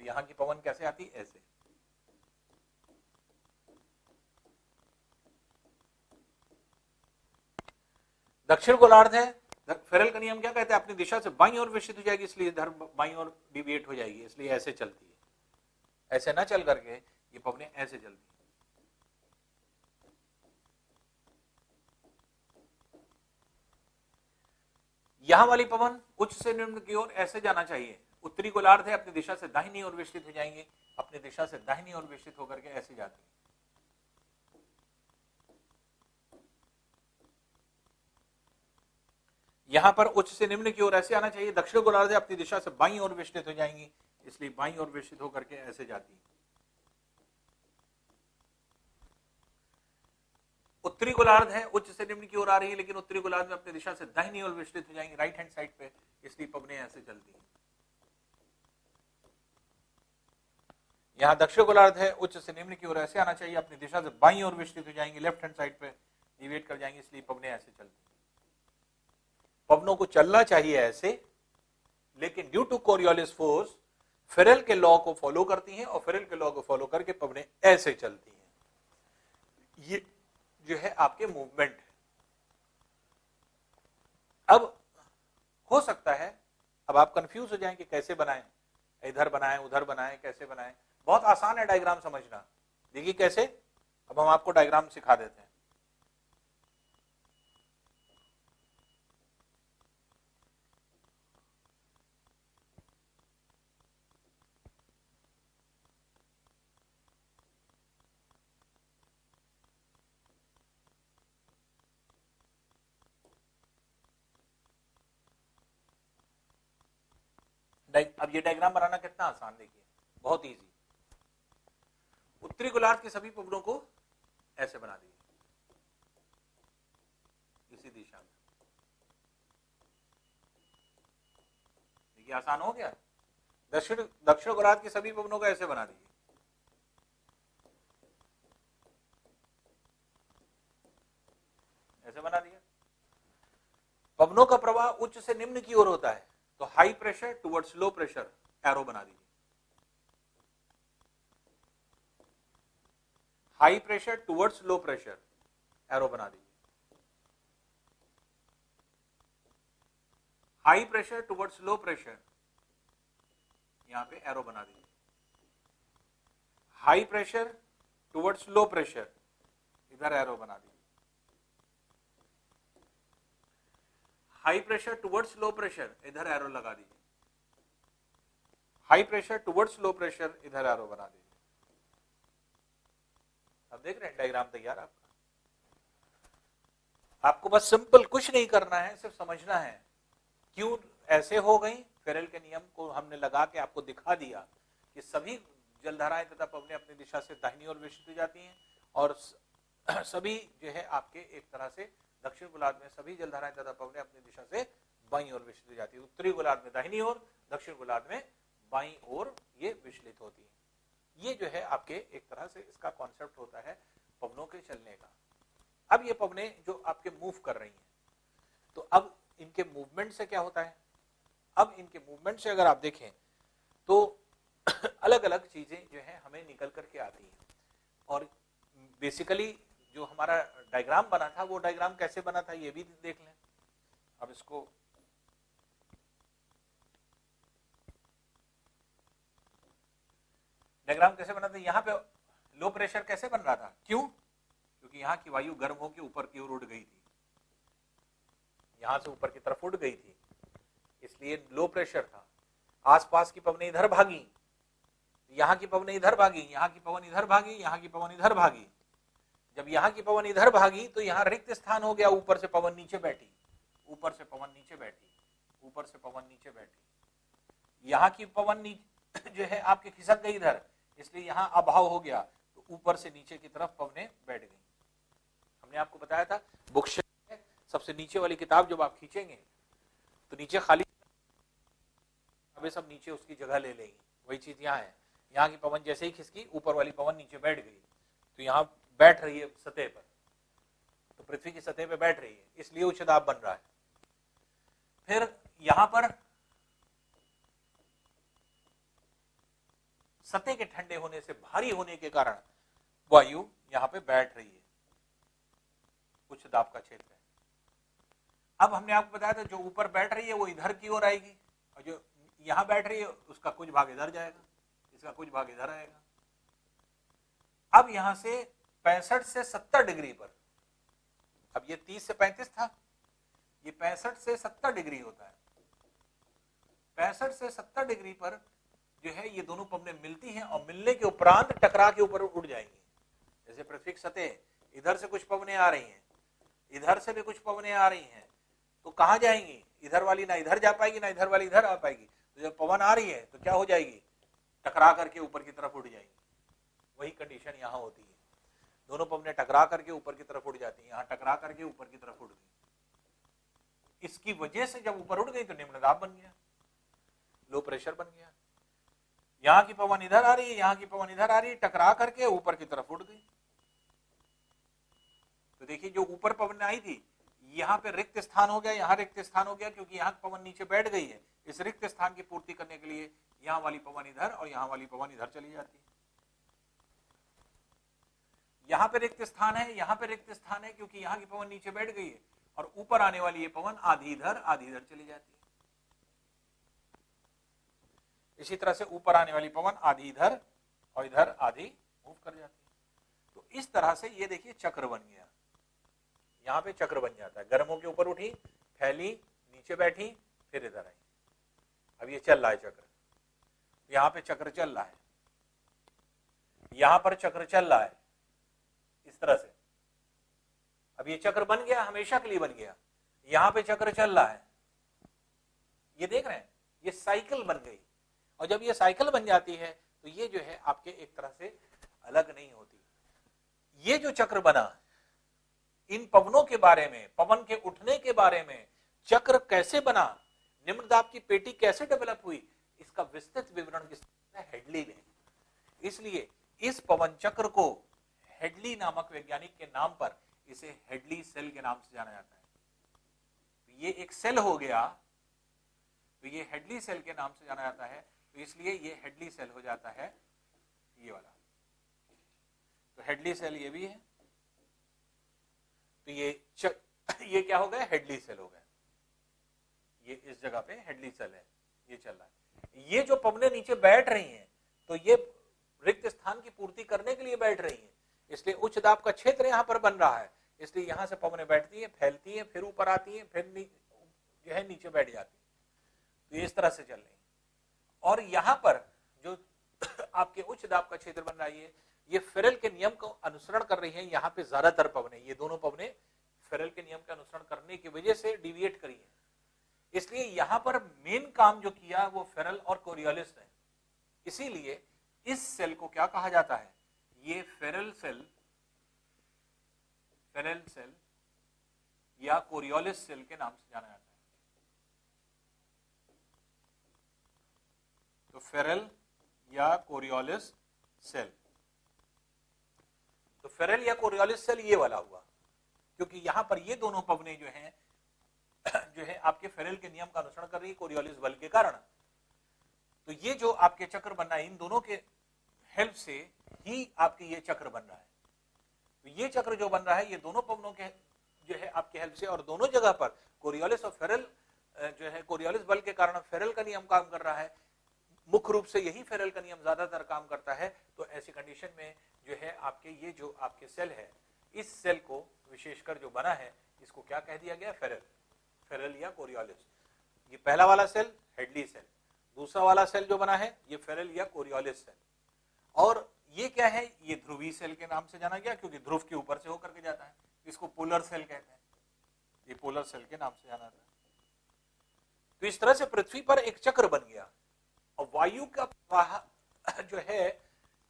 तो यहां की पवन कैसे आती है? ऐसे। दक्षिण गोलार्ध है, फेरेल का नियम क्या कहते हैं? अपनी दिशा से बाईं ओर विचलित हो जाएगी, इसलिए इधर बाईं ओर डिविएट हो जाएगी, इसलिए ऐसे चलती है। ऐसे ना चल करके ये पवनें ऐसे चलती है। यहां वाली पवन उच्च से निम्न की ओर ऐसे जाना चाहिए। उत्तरी गोलार्ध है, अपनी दिशा से दाहिनी ओर विचलित हो जाएंगे, अपनी दिशा से दाहिनी ओर विचलित होकर के ऐसे जाती है। यहां पर उच्च से निम्न की ओर ऐसे आना चाहिए। दक्षिण गोलार्ध है, अपनी दिशा से बाईं ओर विचलित हो जाएंगी, इसलिए बाईं ओर विचलित होकर के ऐसे जाती है। उत्तरी गोलार्ध है, उच्च से निम्न की ओर आ रही है, लेकिन उत्तरी गोलार्ध में अपनी दिशा से दाहिनी ओर विचलित हो जाएंगी, राइट हैंड साइड पे, इसलिए पवनें ऐसे चलती हैं। यहां दक्षिण गोलार्ध है, उच्च से निम्न की ओर ऐसे आना चाहिए, अपनी दिशा से बाईं ओर विचलित हो जाएंगी, लेफ्ट हैंड साइड पे, डिविएट कर जाएंगी, इसलिए पवनें ऐसे चलती हैं। पवनों को चलना चाहिए ऐसे, लेकिन ड्यू टू कोरियोलिस फोर्स फेरेल के लॉ को फॉलो करती हैं और फेरेल के लॉ को फॉलो करके पवनें ऐसे चलती हैं। ये जो है आपके मूवमेंट है। अब हो सकता है अब आप कंफ्यूज हो जाएं कि कैसे बनाएं, इधर बनाएं उधर बनाएं, कैसे बनाएं। बहुत आसान है डायग्राम समझना। देखिए कैसे, अब हम आपको डायग्राम सिखा देते हैं। अब ये डायग्राम बनाना कितना आसान, देखिए बहुत इजी। उत्तरी गोलार्ध के सभी पवनों को ऐसे बना दीजिए, इसी दिशा में। देखिए आसान हो गया। दक्षिण गोलार्ध के सभी पवनों को ऐसे बना दीजिए। ऐसे बना दिया। पवनों का प्रवाह उच्च से निम्न की ओर होता है, तो high pressure towards low pressure arrow बना दीजिए। High pressure towards low pressure arrow बना दीजिए। High pressure towards low pressure, यहां पे एरो बना दीजिए। High pressure towards low pressure, इधर एरो बना दीजिए। High pressure towards low pressure, इधर एरो लगा दीजिए। High pressure towards low pressure, इधर एरो बना दीजिए। अब देख रहे हैं डायग्राम तैयार आपका। आपको बस सिंपल कुछ नहीं करना है, सिर्फ समझना है क्यों ऐसे हो गई। फेरेल के नियम को हमने लगा के आपको दिखा दिया कि सभी जलधाराएं तथा पवनें अपनी दिशा से दाहिनी ओर विक्षिप्त हो जाती हैं, और सभी जो है आपके एक तरह से दक्षिण गोलार्ध में सभी जलधाराएं तथा पवनें अपनी दिशा से बाईं ओर विचलित हो जाती है। उत्तरी गोलार्ध में दाहिनी ओर, दक्षिण गोलार्ध में बाईं ओर ये विचलित होती है। ये जो है आपके एक तरह से इसका कॉन्सेप्ट होता है पवनों के चलने का। अब ये पवनें जो आपके मूव कर रही हैं, तो अब इनके मूवमेंट से क्या होता है, अब इनके मूवमेंट से अगर आप देखें तो अलग अलग चीजें जो है हमें निकल करके आती हैं। और बेसिकली जो हमारा डायग्राम बना था, वो डायग्राम कैसे बना था ये भी देख लें। अब इसको डायग्राम कैसे बना था, यहाँ पे लो प्रेशर कैसे बन रहा था, क्यों? क्योंकि यहाँ की वायु गर्म होकर ऊपर की ओर उड़ गई थी, यहां से ऊपर की तरफ उड़ गई थी, इसलिए लो प्रेशर था। आसपास की पवनें इधर भागी, यहाँ की पवनें इधर भागी, यहाँ की पवन इधर भागी, यहाँ की पवन इधर भागी। जब यहाँ की पवन इधर भागी तो यहाँ रिक्त स्थान हो गया, ऊपर से पवन नीचे बैठी, ऊपर से पवन नीचे बैठी, ऊपर से पवन नीचे बैठी। यहाँ की पवन जो है आपके खिसक गई इधर, इसलिए यहाँ अभाव हो गया, तो ऊपर से नीचे की तरफ पवनें बैठ गई। हमने आपको बताया था बुक शेल्फ सबसे नीचे वाली किताब जब आप खींचेंगे तो नीचे खाली वे सब नीचे उसकी जगह ले लेंगी। वही चीज यहाँ है, यहाँ की पवन जैसे ही खिसकी ऊपर वाली पवन नीचे बैठ गई, तो यहाँ बैठ रही है सतह पर, तो पृथ्वी की सतह पर बैठ रही है, इसलिए उच्च दाब बन रहा है। फिर यहां पर सतह के ठंडे होने से भारी होने के कारण वायु यहां पे बैठ रही है, उच्च दाब का क्षेत्र है। अब हमने आपको बताया था जो ऊपर बैठ रही है वो इधर की ओर आएगी, और जो यहां बैठ रही है उसका कुछ भाग इधर जाएगा, इसका कुछ भाग इधर आएगा। अब यहां से 65 से 70 डिग्री पर, अब ये 30 से 35 था, ये 65 से 70 डिग्री होता है। 65 से 70 डिग्री पर जो है ये दोनों पवनें मिलती हैं, और मिलने के उपरांत टकरा के ऊपर उड़ जाएंगी। जैसे पृथ्वी की सतह, इधर से कुछ पवनें आ रही हैं, इधर से भी कुछ पवनें आ रही हैं, तो कहां जाएंगी? इधर वाली ना इधर जा पाएगी, ना इधर वाली इधर आ पाएगी। तो जब पवन आ रही है तो क्या हो जाएगी? टकरा करके ऊपर की तरफ उड़ जाएगी। वही कंडीशन यहां होती है, दोनों पवनें टकरा करके ऊपर की तरफ उड़ जाती है, यहां टकरा करके ऊपर की तरफ उड़ गई। इसकी वजह से जब ऊपर उड़ गई तो निम्न दाब बन गया, लो प्रेशर बन गया। यहां की पवन इधर आ रही है, यहां की पवन इधर आ रही है, टकरा करके ऊपर की तरफ उड़ गई, तो देखिए जो ऊपर पवन आई थी, यहाँ पे रिक्त स्थान हो गया, यहाँ रिक्त स्थान हो गया, क्योंकि यहाँ पवन नीचे बैठ गई है। इस रिक्त स्थान की पूर्ति करने के लिए यहाँ वाली पवन इधर और यहाँ वाली पवन इधर चली जाती है। यहाँ पे रिक्त स्थान है, यहाँ पे रिक्त स्थान है, क्योंकि यहाँ की पवन नीचे बैठ गई है, और ऊपर आने वाली ये पवन आधी इधर चली जाती है। इसी तरह से ऊपर आने वाली पवन आधी इधर और इधर आधी मूव कर जाती है। तो इस तरह से ये देखिए चक्र बन गया, यहाँ पे चक्र बन जाता है। गर्म होके ऊपर उठी, फैली, नीचे बैठी, फिर इधर आई। अब ये चल रहा है चक्र, यहाँ पे चक्र चल रहा है, यहाँ पर चक्र चल रहा है इस तरह से। अब ये चक्र बन गया, हमेशा के लिए बन गया। यहाँ पे चक्र चल रहा है, ये देख रहे हैं, ये साइकिल बन गई। और जब ये साइकिल बन जाती है तो ये जो है आपके एक तरह से अलग नहीं होती। ये जो चक्र बना, इन पवनों के बारे में, पवन के उठने के बारे में, चक्र कैसे बना, निम्न दाब की पेटी कैसे डेवलप हुई, इसका विस्तृत विवरण किसने? हेडली ने। इसलिए इस पवन चक्र को हेडली नामक वैज्ञानिक के नाम पर इसे हेडली सेल के नाम से जाना जाता है। ये एक सेल हो गया, तो ये हेडली सेल के नाम से जाना जाता है, तो इसलिए ये हेडली सेल हो जाता है ये वाला। तो हेडली सेल ये भी है, तो ये क्या हो गया? हेडली सेल हो गया। ये इस जगह पे हेडली सेल है, ये चल रहा है। ये जो पवनें नीचे बैठ रही हैं, तो ये रिक्त स्थान की पूर्ति करने के लिए बैठ रही हैं, इसलिए उच्च दाब का क्षेत्र यहां पर बन रहा है। इसलिए यहां से पवनें बैठती हैं, फैलती हैं, फिर ऊपर आती हैं, फिर जो है नीचे बैठ जाती है। तो इस तरह से चल रही है। और यहां पर जो आपके उच्च दाब का क्षेत्र बन रहा है, ये फेरेल के नियम को अनुसरण कर रही है। यहाँ पे ज्यादातर पवनें, ये दोनों पवनें फेरेल के नियम का अनुसरण करने की वजह से डिविएट करी है। इसलिए यहां पर मेन काम जो किया वो फेरेल और कोरियोलिस ने। इसीलिए इस सेल को क्या कहा जाता है? ये फेरेल सेल या कोरियोलिस सेल के नाम से जाना जाता है। तो फेरेल या कोरियोलिस सेल, तो फेरेल या कोरियोलिस सेल ये वाला हुआ, क्योंकि यहां पर ये दोनों पवनें जो है आपके फेरेल के नियम का अनुसरण कर रही है कोरियोलिस बल के कारण। तो ये जो आपके चक्र बन रहा है, इन दोनों के हेल्प से ही आपके ये चक्र बन रहा है। तो ये चक्र जो बन रहा है, ये दोनों पवनों के जो है आपके हेल्प से, और दोनों जगह पर कोरियोलिस और फेरेल जो है, कोरियोलिस बल के कारण फेरेल का नियम काम कर रहा है। मुख्य रूप से यही फेरेल का नियम ज्यादातर काम करता है। तो ऐसी कंडीशन में जो है आपके ये जो आपके सेल है, इस सेल को विशेषकर जो बना है, इसको क्या कह दिया गया? फेरेल या कोरियोलिस। ये पहला वाला सेल हेडली सेल, दूसरा वाला सेल जो बना है ये फेरेल या कोरियोलिस सेल। और ये क्या है? ये ध्रुवी सेल के नाम से जाना गया, क्योंकि ध्रुव के ऊपर से होकर के जाता है। इसको पोलर सेल कहते हैं, ये पोलर सेल के नाम से जाना जाता है। तो इस तरह से पृथ्वी पर एक चक्र बन गया। और वायु का प्रवाह जो है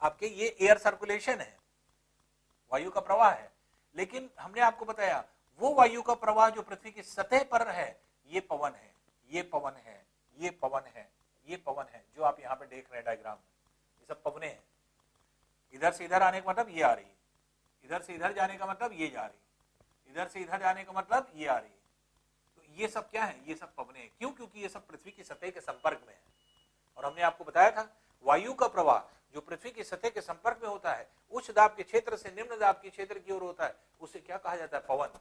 आपके, ये एयर सर्कुलेशन है, वायु का प्रवाह है। लेकिन हमने आपको बताया वो वायु का प्रवाह जो पृथ्वी की सतह पर है, ये पवन है, ये पवन है, ये पवन है, ये पवन है, जो आप यहाँ पे देख रहे हैं डायग्राम में, ये सब पवनें हैं। इधर से इधर आने का मतलब ये आ रही है, इधर से इधर जाने का मतलब ये जा रही है, इधर से इधर जाने का मतलब ये आ रही है। तो ये सब क्या है? ये सब पवनें हैं। क्यों? क्योंकि ये सब पृथ्वी की सतह के संपर्क में है। और हमने आपको बताया था वायु का प्रवाह जो पृथ्वी की सतह के संपर्क में होता है, उच्च दाब के क्षेत्र से निम्न दाब के क्षेत्र की ओर होता है, उसे क्या कहा जाता है? पवन।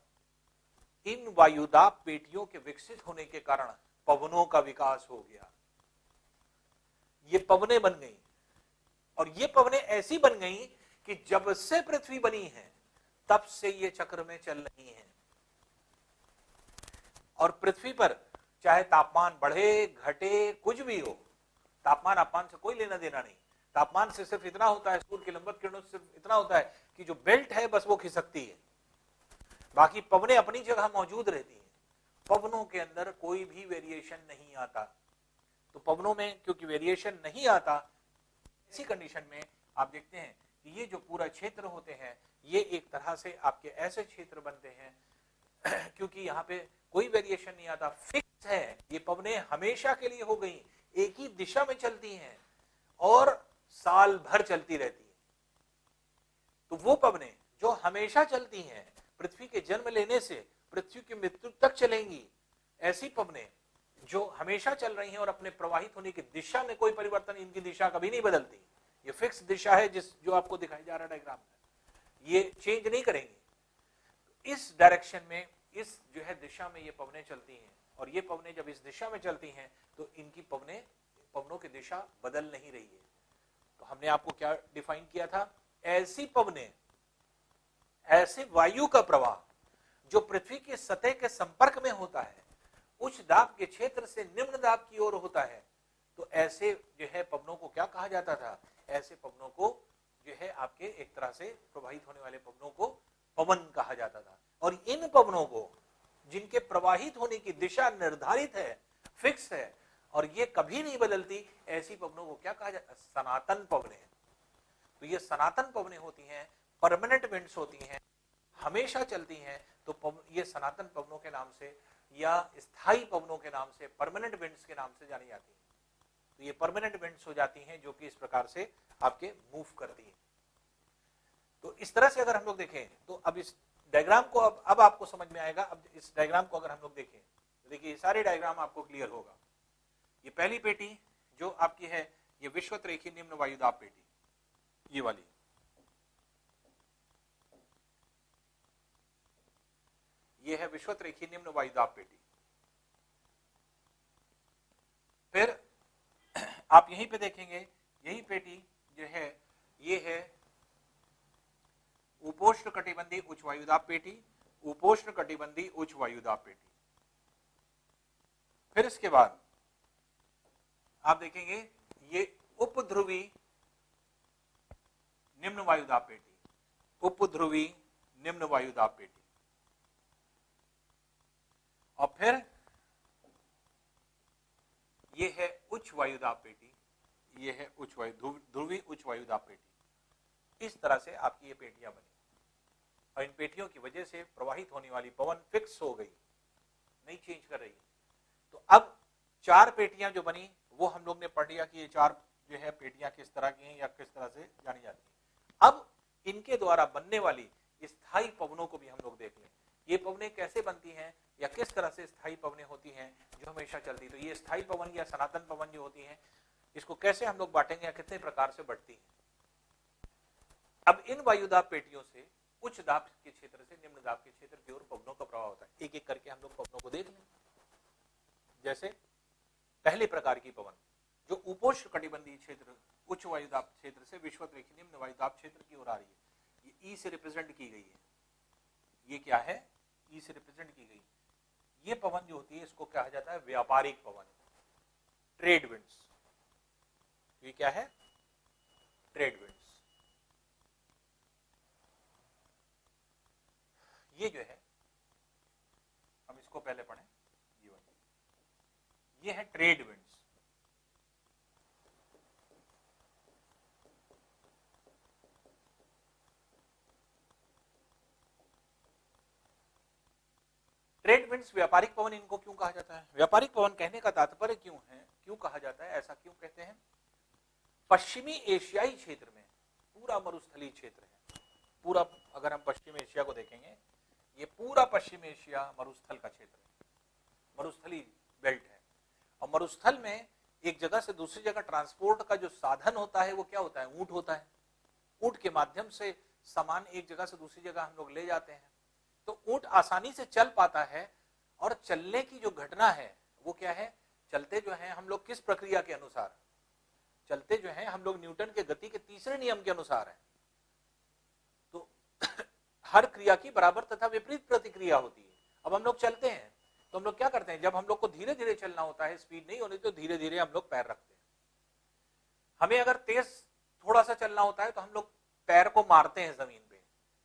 इन वायुदाब पेटियों के विकसित होने के कारण पवनों का विकास हो गया। ये पवनें बन गई, और ये पवनें ऐसी बन गई कि जब से पृथ्वी बनी है तब से ये चक्र में चल रही हैं। और पृथ्वी पर चाहे तापमान बढ़े घटे कुछ भी हो, तापमान अपमान से कोई लेना देना नहीं। तापमान से सिर्फ इतना होता है, सूर्य की लंबवत किरणों से सिर्फ इतना होता है कि जो बेल्ट है बस वो खिसकती है, बाकी पवनें अपनी जगह मौजूद रहती हैं। पवनों के अंदर कोई भी वेरिएशन नहीं आता। तो पवनों में क्योंकि वेरिएशन नहीं आता, इसी कंडीशन में आप देखते हैं कि ये जो पूरा क्षेत्र होते हैं, ये एक तरह से आपके ऐसे क्षेत्र बनते हैं क्योंकि यहाँ पे कोई वेरिएशन नहीं आता, फिक्स है। ये पवनें हमेशा के लिए हो गई, एक ही दिशा में चलती हैं और साल भर चलती रहती है। तो वो पवनें जो हमेशा चलती हैं, पृथ्वी के जन्म लेने से पृथ्वी की मृत्यु तक चलेंगी, ऐसी पवनें जो हमेशा चल रही हैं और अपने प्रवाहित होने की दिशा में कोई परिवर्तन, इनकी दिशा कभी नहीं बदलती, ये फिक्स दिशा है जो आपको दिखाई जा रहा है डायग्राम में, ये चेंज नहीं करेंगे। इस डायरेक्शन में, इस जो है दिशा में ये पवनें चलती हैं, और ये पवनें जब इस दिशा में चलती हैं तो इनकी पवनों की दिशा बदल नहीं रही है। तो हमने आपको क्या डिफाइन किया था, ऐसी पवनें, ऐसे वायु का प्रवाह जो पृथ्वी की सतह के संपर्क में होता है, उच्च दाब के क्षेत्र से निम्न दाब की ओर होता है, तो ऐसे जो है पवनों को क्या कहा जाता था, ऐसे पवनों को जो है आपके एक तरह से प्रवाहित होने वाले पवनों को पवन कहा जाता था। और इन पवनों को, जिनके प्रवाहित होने की दिशा निर्धारित है, फिक्स है, और ये कभी नहीं बदलती, ऐसी पवनों को क्या कहा जाता है, सनातन पवनें। तो ये सनातन पवनें होती हैं, परमानेंट विंड्स होती हैं, हमेशा चलती हैं, तो ये सनातन पवनों के नाम से या स्थायी पवनों के नाम से, परमानेंट विंड्स के नाम से जानी जाती हैं। तो ये परमानेंट विंड्स हो जाती हैं जो कि इस प्रकार से आपके मूव करती हैं। तो इस तरह से अगर हम लोग देखें तो अब इस डायग्राम को अब आपको समझ में आएगा। अब इस डायग्राम को अगर हम लोग देखें तो देखिए ये सारे डायग्राम आपको क्लियर होगा। ये पहली पेटी जो आपकी है, ये विषुवत रेखीय निम्न वायुदाब पेटी, ये वाली, ये है विषुवत रेखीय निम्न वायुदाब पेटी। फिर आप यहीं पे देखेंगे, यही पेटी जो है ये है उपोष्ण कटिबंधी उच्च वायुदाब पेटी, उपोष्ण कटिबंधी उच्च वायुदाब पेटी। फिर इसके बाद आप देखेंगे ये उपध्रुवी निम्न वायुदाब पेटी, उपध्रुवी निम्न वायुदाब पेटी। और फिर ये है उच्च वायुदाब पेटी, ये है उच्च वायु ध्रुवी उच्च वायुदाब पेटी। इस तरह से आपकी ये पेटियां बनी, और इन पेटियों की वजह से प्रवाहित होने वाली पवन फिक्स हो गई, नहीं चेंज कर रही। तो अब चार पेटियां जो बनी वो हम लोग ने पढ़ लिया कि ये चार जो है पेटियां किस तरह की हैं या किस तरह से जानी जाती हैं। अब इनके द्वारा बनने वाली स्थायी पवनों को भी हम लोग देख लें, ये पवनें कैसे बनती हैं या किस तरह से स्थायी पवनें होती हैं जो हमेशा चलती। तो ये स्थायी पवन या सनातन पवन जो होती हैं, इसको कैसे हम लोग बांटेंगे या कितने प्रकार से बढ़ती हैं। अब इन वायुदाब पेटियों से उच्च दाब के क्षेत्र से निम्न दाब के क्षेत्र की ओर पवनों का प्रवाह होता है। एक एक करके हम लोग पवनों को देख लें। जैसे पहले प्रकार की पवन जो उपोष्ण कटिबंधीय क्षेत्र उच्च वायुदाब क्षेत्र से विषुवत रेखीय निम्न वायुदाब क्षेत्र की ओर आ रही है, ये ई से रिप्रेजेंट की गई है। ये क्या है, ई से रिप्रेजेंट की गई। ये पवन जो होती है इसको कहा जाता है व्यापारिक पवन, ट्रेड विंड्स। ये क्या है, ट्रेड विंड्स। ये जो है, हम इसको पहले पढ़ें, ये है ट्रेड विंड्स। ट्रेड विंड्स व्यापारिक पवन इनको क्यों कहा जाता है? व्यापारिक पवन कहने का तात्पर्य क्यों है, क्यों कहा जाता है, ऐसा क्यों कहते हैं? पश्चिमी एशियाई क्षेत्र में पूरा मरुस्थलीय क्षेत्र है, पूरा अगर हम पश्चिम एशिया को देखेंगे, ये पूरा पश्चिम एशिया मरुस्थल का क्षेत्र है, मरुस्थलीय बेल्ट है। और मरुस्थल में एक जगह से दूसरी जगह ट्रांसपोर्ट का जो साधन होता है वो क्या होता है, ऊंट होता है। ऊंट के माध्यम से सामान एक जगह से दूसरी जगह हम लोग ले जाते हैं। तो ऊंट आसानी से चल पाता है, और चलने की जो घटना है वो क्या है, चलते जो है हम लोग किस प्रक्रिया के अनुसार चलते जो है, हम लोग न्यूटन के गति के तीसरे नियम के अनुसार है। तो हर क्रिया की बराबर तथा विपरीत प्रतिक्रिया होती है। अब हम लोग चलते हैं तो हम लोग क्या करते हैं, जब हम लोग को धीरे धीरे चलना होता है, स्पीड नहीं होनी, तो धीरे धीरे हम लोग पैर रखते हैं। हमें अगर तेज थोड़ा सा चलना होता है तो हम लोग पैर को मारते हैं जमीन पे,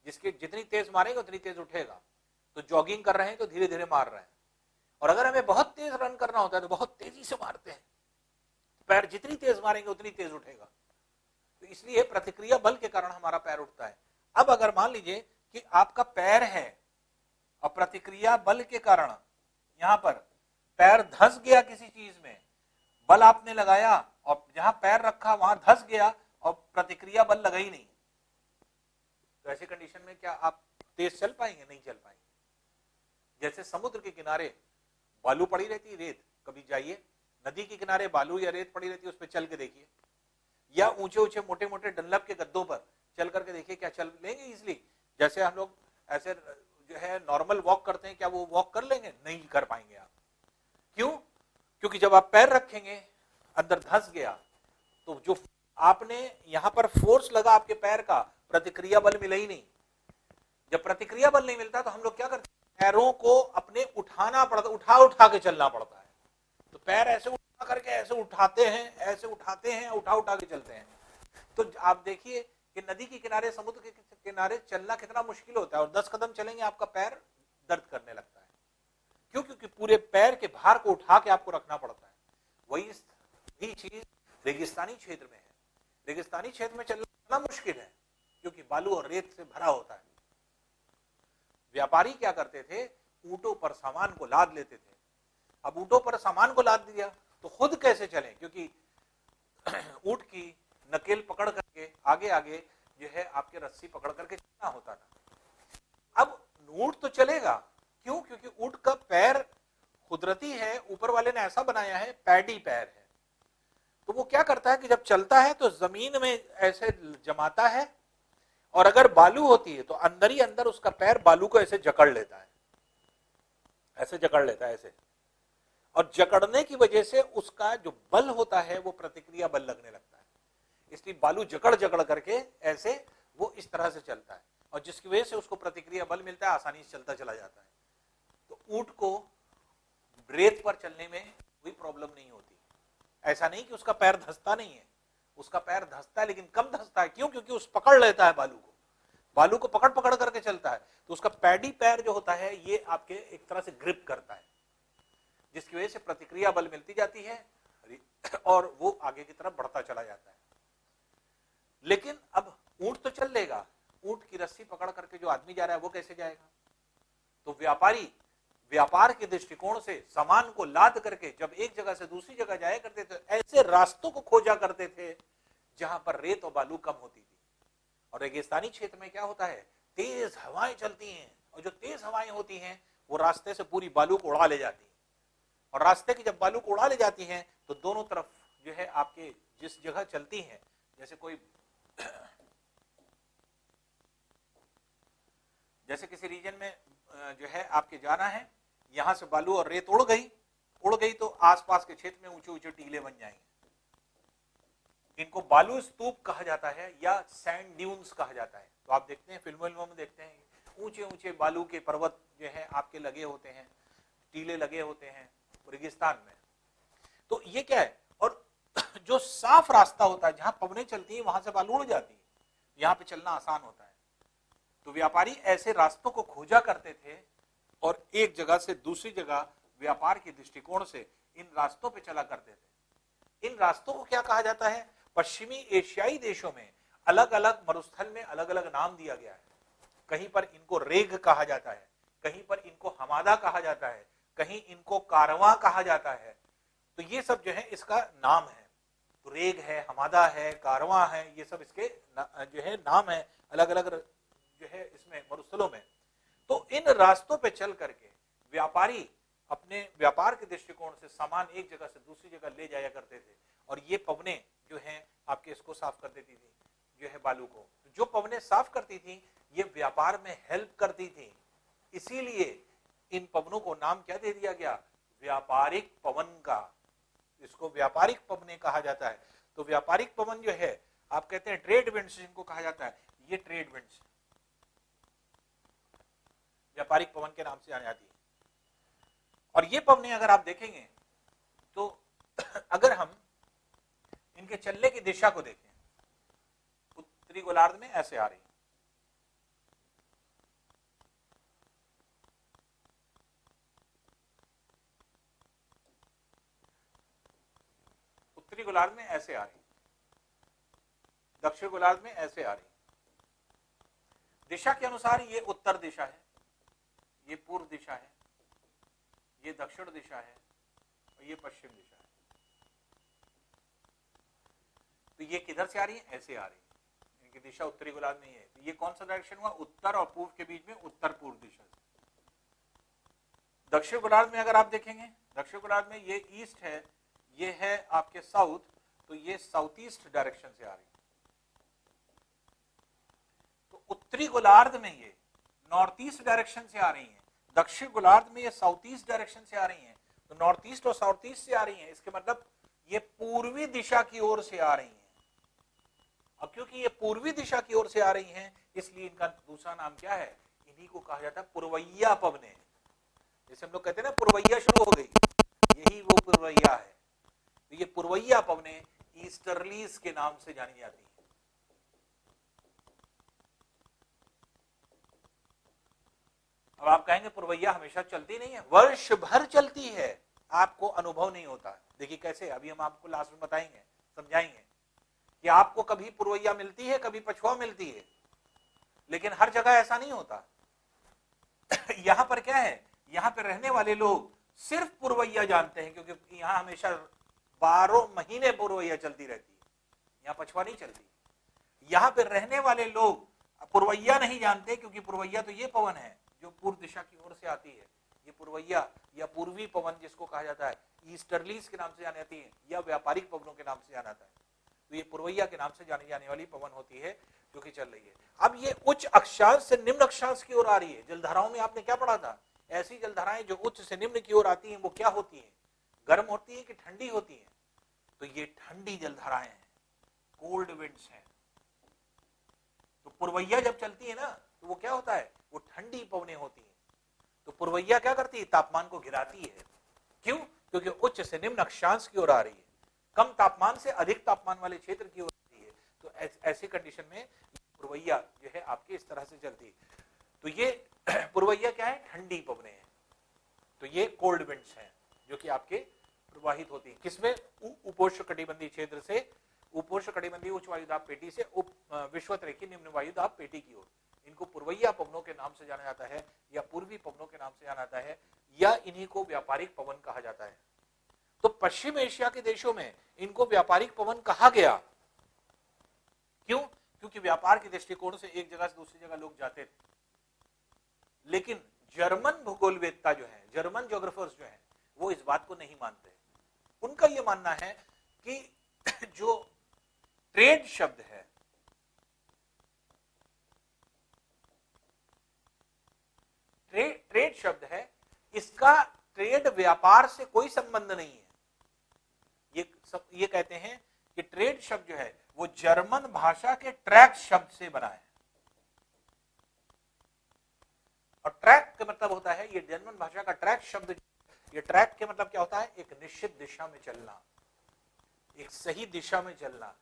जिसके जितनी तेज मारेंगे उतनी तेज उठेगा। तो जॉगिंग कर रहे हैं तो धीरे धीरे मार रहे हैं। और अगर हमें बहुत तेज रन करना होता है तो बहुत तेजी से मारते हैं, पैर जितनी तेज मारेंगे उतनी तेज उठेगा। तो इसलिए प्रतिक्रिया बल के कारण हमारा पैर उठता है। अब अगर मान लीजिए कि आपका पैर है और प्रतिक्रिया बल के कारण यहां पर पैर धंस गया किसी चीज में, बल आपने लगाया और जहां पैर रखा वहां धंस गया और प्रतिक्रिया बल लगा ही नहीं, तो ऐसी कंडीशन में क्या आप तेज चल पाएंगे? नहीं चल पाएंगे। जैसे समुद्र के किनारे बालू पड़ी रहती है, रेत, कभी जाइए नदी के किनारे बालू या रेत पड़ी रहती है, उस पर चल के देखिए, या ऊंचे ऊंचे मोटे मोटे डंलप के गद्दों पर चल करके देखिए, क्या चल लेंगे इजिली? जैसे हम लोग ऐसे जो है नॉर्मल वॉक करते हैं, क्या वो वॉक कर लेंगे? नहीं कर पाएंगे आप। क्यों? क्योंकि जब आप पैर रखेंगे अंदर धंस गया, तो जो आपने यहां पर फोर्स लगा आपके पैर का, प्रतिक्रिया बल मिला ही नहीं। जब प्रतिक्रिया बल नहीं मिलता तो हम लोग क्या करते हैं, पैरों को अपने उठाना पड़ता, उठा उठा के चलना पड़ता है। तो पैर ऐसे उठा करके ऐसे उठाते हैं, ऐसे उठाते हैं, उठा उठा के चलते हैं। तो आप देखिए कि नदी के किनारे, समुद्र के किनारे चलना कितना मुश्किल होता है, और 10 कदम चलेंगे आपका पैर दर्द करने लगता है। क्यों? क्योंकि पूरे पैर के भार को उठा के आपको रखना पड़ता है। वही चीज रेगिस्तानी क्षेत्र में है। रेगिस्तानी क्षेत्र में चलना मुश्किल है क्योंकि बालू और रेत से भरा होता है। व्यापारी क्या करते थे, ऊंटों पर सामान को लाद लेते थे। अब ऊंटों पर सामान को लाद दिया तो खुद कैसे चलें, क्योंकि ऊंट की नकेल पकड़ करके आगे आगे जो है आपके रस्सी पकड़ करके चलना होता था। अब ऊंट तो चलेगा, क्यों? क्योंकि ऊंट का पैर कुदरती है, ऊपर वाले ने ऐसा बनाया है, पैडी पैर है। तो वो क्या करता है कि जब चलता है तो जमीन में ऐसे जमाता है, और अगर बालू होती है तो अंदर ही अंदर उसका पैर बालू को ऐसे जकड़ लेता है, ऐसे जकड़ लेता है ऐसे, और जकड़ने की वजह से उसका जो बल होता है वो प्रतिक्रिया बल लगने लगता है। इसलिए बालू जकड़ जकड़ करके ऐसे वो इस तरह से चलता है, और जिसकी वजह से उसको प्रतिक्रिया बल मिलता है, आसानी से चलता चला जाता है। तो ऊंट को रेत पर चलने में कोई प्रॉब्लम नहीं होती। ऐसा नहीं कि उसका पैर धंसता नहीं है, उसका पैर धंसता है, लेकिन कम धंसता है। क्यों? क्योंकि उस पकड़ लेता है बालू को पकड़ पकड़ करके चलता है। तो उसका पैडी पैर जो होता है ये आपके एक तरह से ग्रिप करता है, जिसकी वजह से प्रतिक्रिया बल मिलती जाती है और वो आगे की तरफ बढ़ता चला जाता है। लेकिन अब ऊंट तो चल लेगा, ऊंट की रस्सी पकड़ करके जो आदमी जा रहा है वो कैसे जाएगा? तो व्यापारी व्यापार के दृष्टिकोण से सामान को लाद करके जब एक जगह से दूसरी जगह जाया करते थे, ऐसे रास्तों को खोजा करते थे जहां पर रेत और बालू कम होती थी। और रेगिस्तानी क्षेत्र में क्या होता है, तेज हवाएं चलती हैं, और जो तेज हवाएं होती हैं वो रास्ते से पूरी बालू को उड़ा ले जाती हैं। और रास्ते की जब बालू को उड़ा ले जाती हैं तो दोनों तरफ जो है आपके जिस जगह चलती हैं, जैसे किसी रीजन में जो है आपके जाना है, यहां से बालू और रेत उड़ गई तो आसपास के क्षेत्र में ऊंचे ऊंचे टीले बन जाएंगे। इनको बालू स्तूप कहा जाता है या सैंड ड्यून्स कहा जाता है। तो आप देखते हैं फिल्मों में देखते हैं ऊंचे ऊंचे बालू के पर्वत जो है आपके लगे होते हैं, टीले लगे होते हैं रेगिस्तान में। तो ये क्या है, और जो साफ रास्ता होता है जहां पवनें चलती है वहां से बालू उड़ जाती है, यहां पे चलना आसान होता है। तो व्यापारी ऐसे रास्तों को खोजा करते थे और एक जगह से दूसरी जगह व्यापार के दृष्टिकोण से इन रास्तों पे चला करते थे। इन रास्तों को क्या कहा जाता है, पश्चिमी एशियाई देशों में अलग अलग मरुस्थल में अलग अलग नाम दिया गया है। कहीं पर इनको रेग कहा जाता है, कहीं पर इनको हमादा कहा जाता है, कहीं इनको कारवां कहा जाता है। तो ये सब जो है इसका नाम है। तो रेग है, हमादा है, कारवां है, ये सब इसके जो है नाम है अलग अलग जो है इसमें मरुस्थलों में। तो इन रास्तों पे चल करके व्यापारी अपने व्यापार के दृष्टिकोण से सामान एक जगह से दूसरी जगह ले जाया करते थे, और ये पवने जो हैं आपके इसको साफ कर देती थी जो है बालू को। जो पवने साफ करती थी ये व्यापार में हेल्प करती थी, इसीलिए इन पवनों को नाम क्या दे दिया गया, व्यापारिक पवन का। इसको व्यापारिक पवने कहा जाता है। तो व्यापारिक पवन जो है आप कहते हैं ट्रेड विंड्स जिनको कहा जाता है, ये ट्रेड विंड्स व्यापारिक पवन के नाम से जानी जाती है। और ये पवने अगर आप देखेंगे तो अगर हम इनके चलने की दिशा को देखें, उत्तरी गोलार्ध में ऐसे आ रही, उत्तरी गोलार्ध में ऐसे आ रही, दक्षिण गोलार्ध में ऐसे आ रही। दिशा के अनुसार ये उत्तर दिशा है, ये पूर्व दिशा है, ये दक्षिण दिशा है और ये पश्चिम दिशा है। तो ये किधर से आ रही है, ऐसे आ रही है, क्योंकि दिशा उत्तरी गोलार्ध में ही है। ये कौन सा डायरेक्शन हुआ, उत्तर और पूर्व के बीच में उत्तर पूर्व दिशा। दक्षिण गोलार्ध में अगर आप देखेंगे, दक्षिण गोलार्ध में ये ईस्ट है, ये है आपके साउथ, तो ये साउथ ईस्ट डायरेक्शन से आ रही है। तो उत्तरी गोलार्ध में ये नॉर्थ ईस्ट डायरेक्शन से आ रही है, दक्षिण गोलार्ध में ये साउथ ईस्ट डायरेक्शन से आ रही है। तो नॉर्थ ईस्ट और साउथ ईस्ट से आ रही है, इसके मतलब ये पूर्वी दिशा की ओर से आ रही है। अब क्योंकि ये पूर्वी दिशा की ओर से आ रही हैं, इसलिए इनका दूसरा नाम क्या है, इन्हीं को कहा जाता है पुरवैया पवने। जैसे हम लोग कहते हैं ना पुरवैया शुरू हो गई, यही वो पुरवैया है। तो ये पुरवैया पवने ईस्टर्लीज के नाम से जानी जाती है। अब आप कहेंगे पुरवैया हमेशा चलती नहीं है, वर्ष भर चलती है, आपको अनुभव नहीं होता। देखिए कैसे, अभी हम आपको लास्ट में बताएंगे, समझाएंगे कि आपको कभी पुरवैया मिलती है, कभी पछुआ मिलती है, लेकिन हर जगह ऐसा नहीं होता। यहां पर क्या है, यहां पर रहने वाले लोग सिर्फ पुरवैया जानते हैं, क्योंकि यहां हमेशा 12 महीने पुरवैया चलती रहती है, यहां पछुआ नहीं चलती। यहां पर रहने वाले लोग पुरवैया नहीं जानते, क्योंकि पुरवैया तो ये पवन है जो पूर्व दिशा की ओर से आती है। ये पुरवैया या पूर्वी पवन जिसको कहा जाता है, ईस्टर्लीज के नाम से जानी जाती है, या व्यापारिक पवनों के नाम से जाना जाता है। तो ये पुरवैया के नाम से जानी जाने वाली पवन होती है जो कि चल रही है। अब ये उच्च अक्षांश से निम्न अक्षांश की ओर आ रही है। जलधाराओं में आपने क्या पढ़ा था, ऐसी जलधाराएं जो उच्च से निम्न की ओर आती हैं वो क्या होती हैं, गर्म होती है कि ठंडी होती है। तो ये ठंडी जलधाराएं हैं, कोल्ड विंड्स हैं। तो पुरवैया जब चलती है ना, तो वो क्या होता है, वो ठंडी पवनें होती हैं। तो पुरवैया क्या करती है, तापमान को गिराती है। क्यों, क्योंकि उच्च से निम्न अक्षांश की ओर आ रही है, कम तापमान से अधिक तापमान वाले क्षेत्र की ओर आती है। तो ऐसी कंडीशन में पुरवैया जो है आपके इस तरह से चलती है। तो ये पुरवैया क्या है, ठंडी पवनें हैं। तो ये कोल्ड विंड्स हैं जो कि आपके प्रवाहित होती है किसमें, उपोष्णकटिबंधीय क्षेत्र से, उपोष्णकटिबंधीय उच्च वायुदाब पेटी से विषुवतरेखीय निम्न वायुदाब पेटी की ओर। इनको पुरवैया पवनों के नाम से जाना जाता है, या पूर्वी पवनों के नाम से जाना जाता है, या इन्हीं को व्यापारिक पवन कहा जाता है। तो पश्चिम एशिया के देशों में इनको व्यापारिक पवन कहा गया। क्यों, क्योंकि व्यापार के दृष्टिकोण से एक जगह से दूसरी जगह लोग जाते थे। लेकिन जर्मन भूगोलवेत्ता जो है, जर्मन ज्योग्राफर्स जो है, वो इस बात को नहीं मानते। उनका यह मानना है कि जो ट्रेड शब्द है, ट्रेड शब्द है, इसका ट्रेड व्यापार से कोई संबंध नहीं है। ये कहते हैं कि ट्रेड शब्द जो है वो जर्मन भाषा के ट्रैक शब्द से बना है। और ट्रैक का मतलब होता है, ये जर्मन भाषा का ट्रैक शब्द, ये ट्रैक के मतलब क्या होता है, एक निश्चित दिशा में चलना, एक सही दिशा में चलना।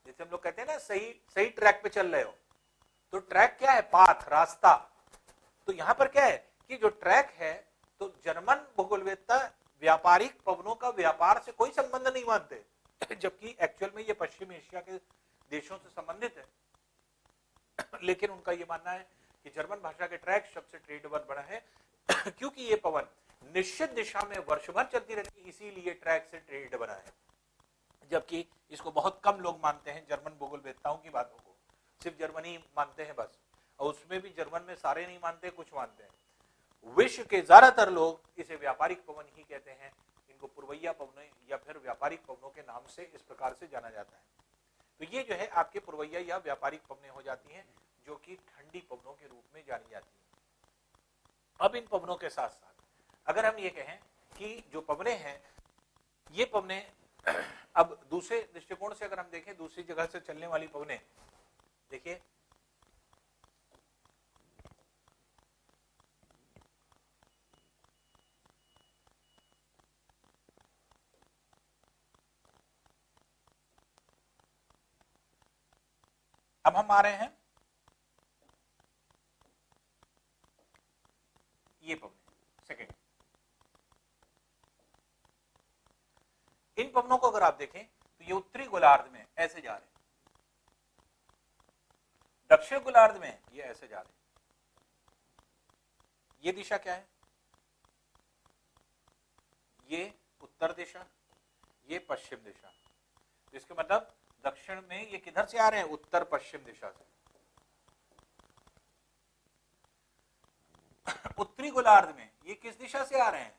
जैसे हम लोग कहते हैं ना, सही ट्रैक पे चल रहे हो, तो ट्रैक क्या है, पाथ, रास्ता। तो यहां पर क्या है कि जो ट्रैक है, तो जर्मन भूगोलवेत्ता व्यापारिक पवनों का व्यापार से कोई संबंध नहीं मानते, जबकि एक्चुअल में ये पश्चिम एशिया के देशों से संबंधित है। लेकिन उनका ये मानना है कि जर्मन भाषा के ट्रैक शब्द से ट्रेड वर्ड बना है, क्योंकि ये पवन निश्चित दिशा में वर्ष भर चलती रहती है, इसीलिए ट्रैक से ट्रेड बना है। जबकि इसको बहुत कम लोग मानते हैं, जर्मन भूगोलवेत्ताओं की बातों को सिर्फ जर्मनी मानते हैं बस, और उसमें भी जर्मन में सारे नहीं मानते, कुछ मानते हैं। विश्व के ज्यादातर लोग इसे व्यापारिक पवन ही कहते हैं। इनको पुरवैया पवन या फिर व्यापारिक पवनों के नाम से इस प्रकार से जाना जाता है। तो ये जो है आपके पुरवैया या व्यापारिक पवनें हो जाती हैं, जो कि ठंडी पवनों के रूप में जानी जाती हैं। अब इन पवनों के साथ साथ अगर हम ये कहें कि जो पवनें हैं, ये पवनें अब दूसरे दृष्टिकोण से अगर हम देखें, दूसरी जगह से चलने वाली पवनें, देखिए अब हम आ रहे हैं ये पवनें सेकेंड। इन पवनों को अगर आप देखें तो ये उत्तरी गोलार्ध में ऐसे जा रहे हैं, दक्षिण गोलार्ध में ये ऐसे जा रहे हैं। ये दिशा क्या है, ये उत्तर दिशा, ये पश्चिम दिशा। इसके मतलब दक्षिण में ये किधर से आ रहे हैं? उत्तर पश्चिम दिशा से। उत्तरी गोलार्ध में ये किस दिशा से आ रहे हैं?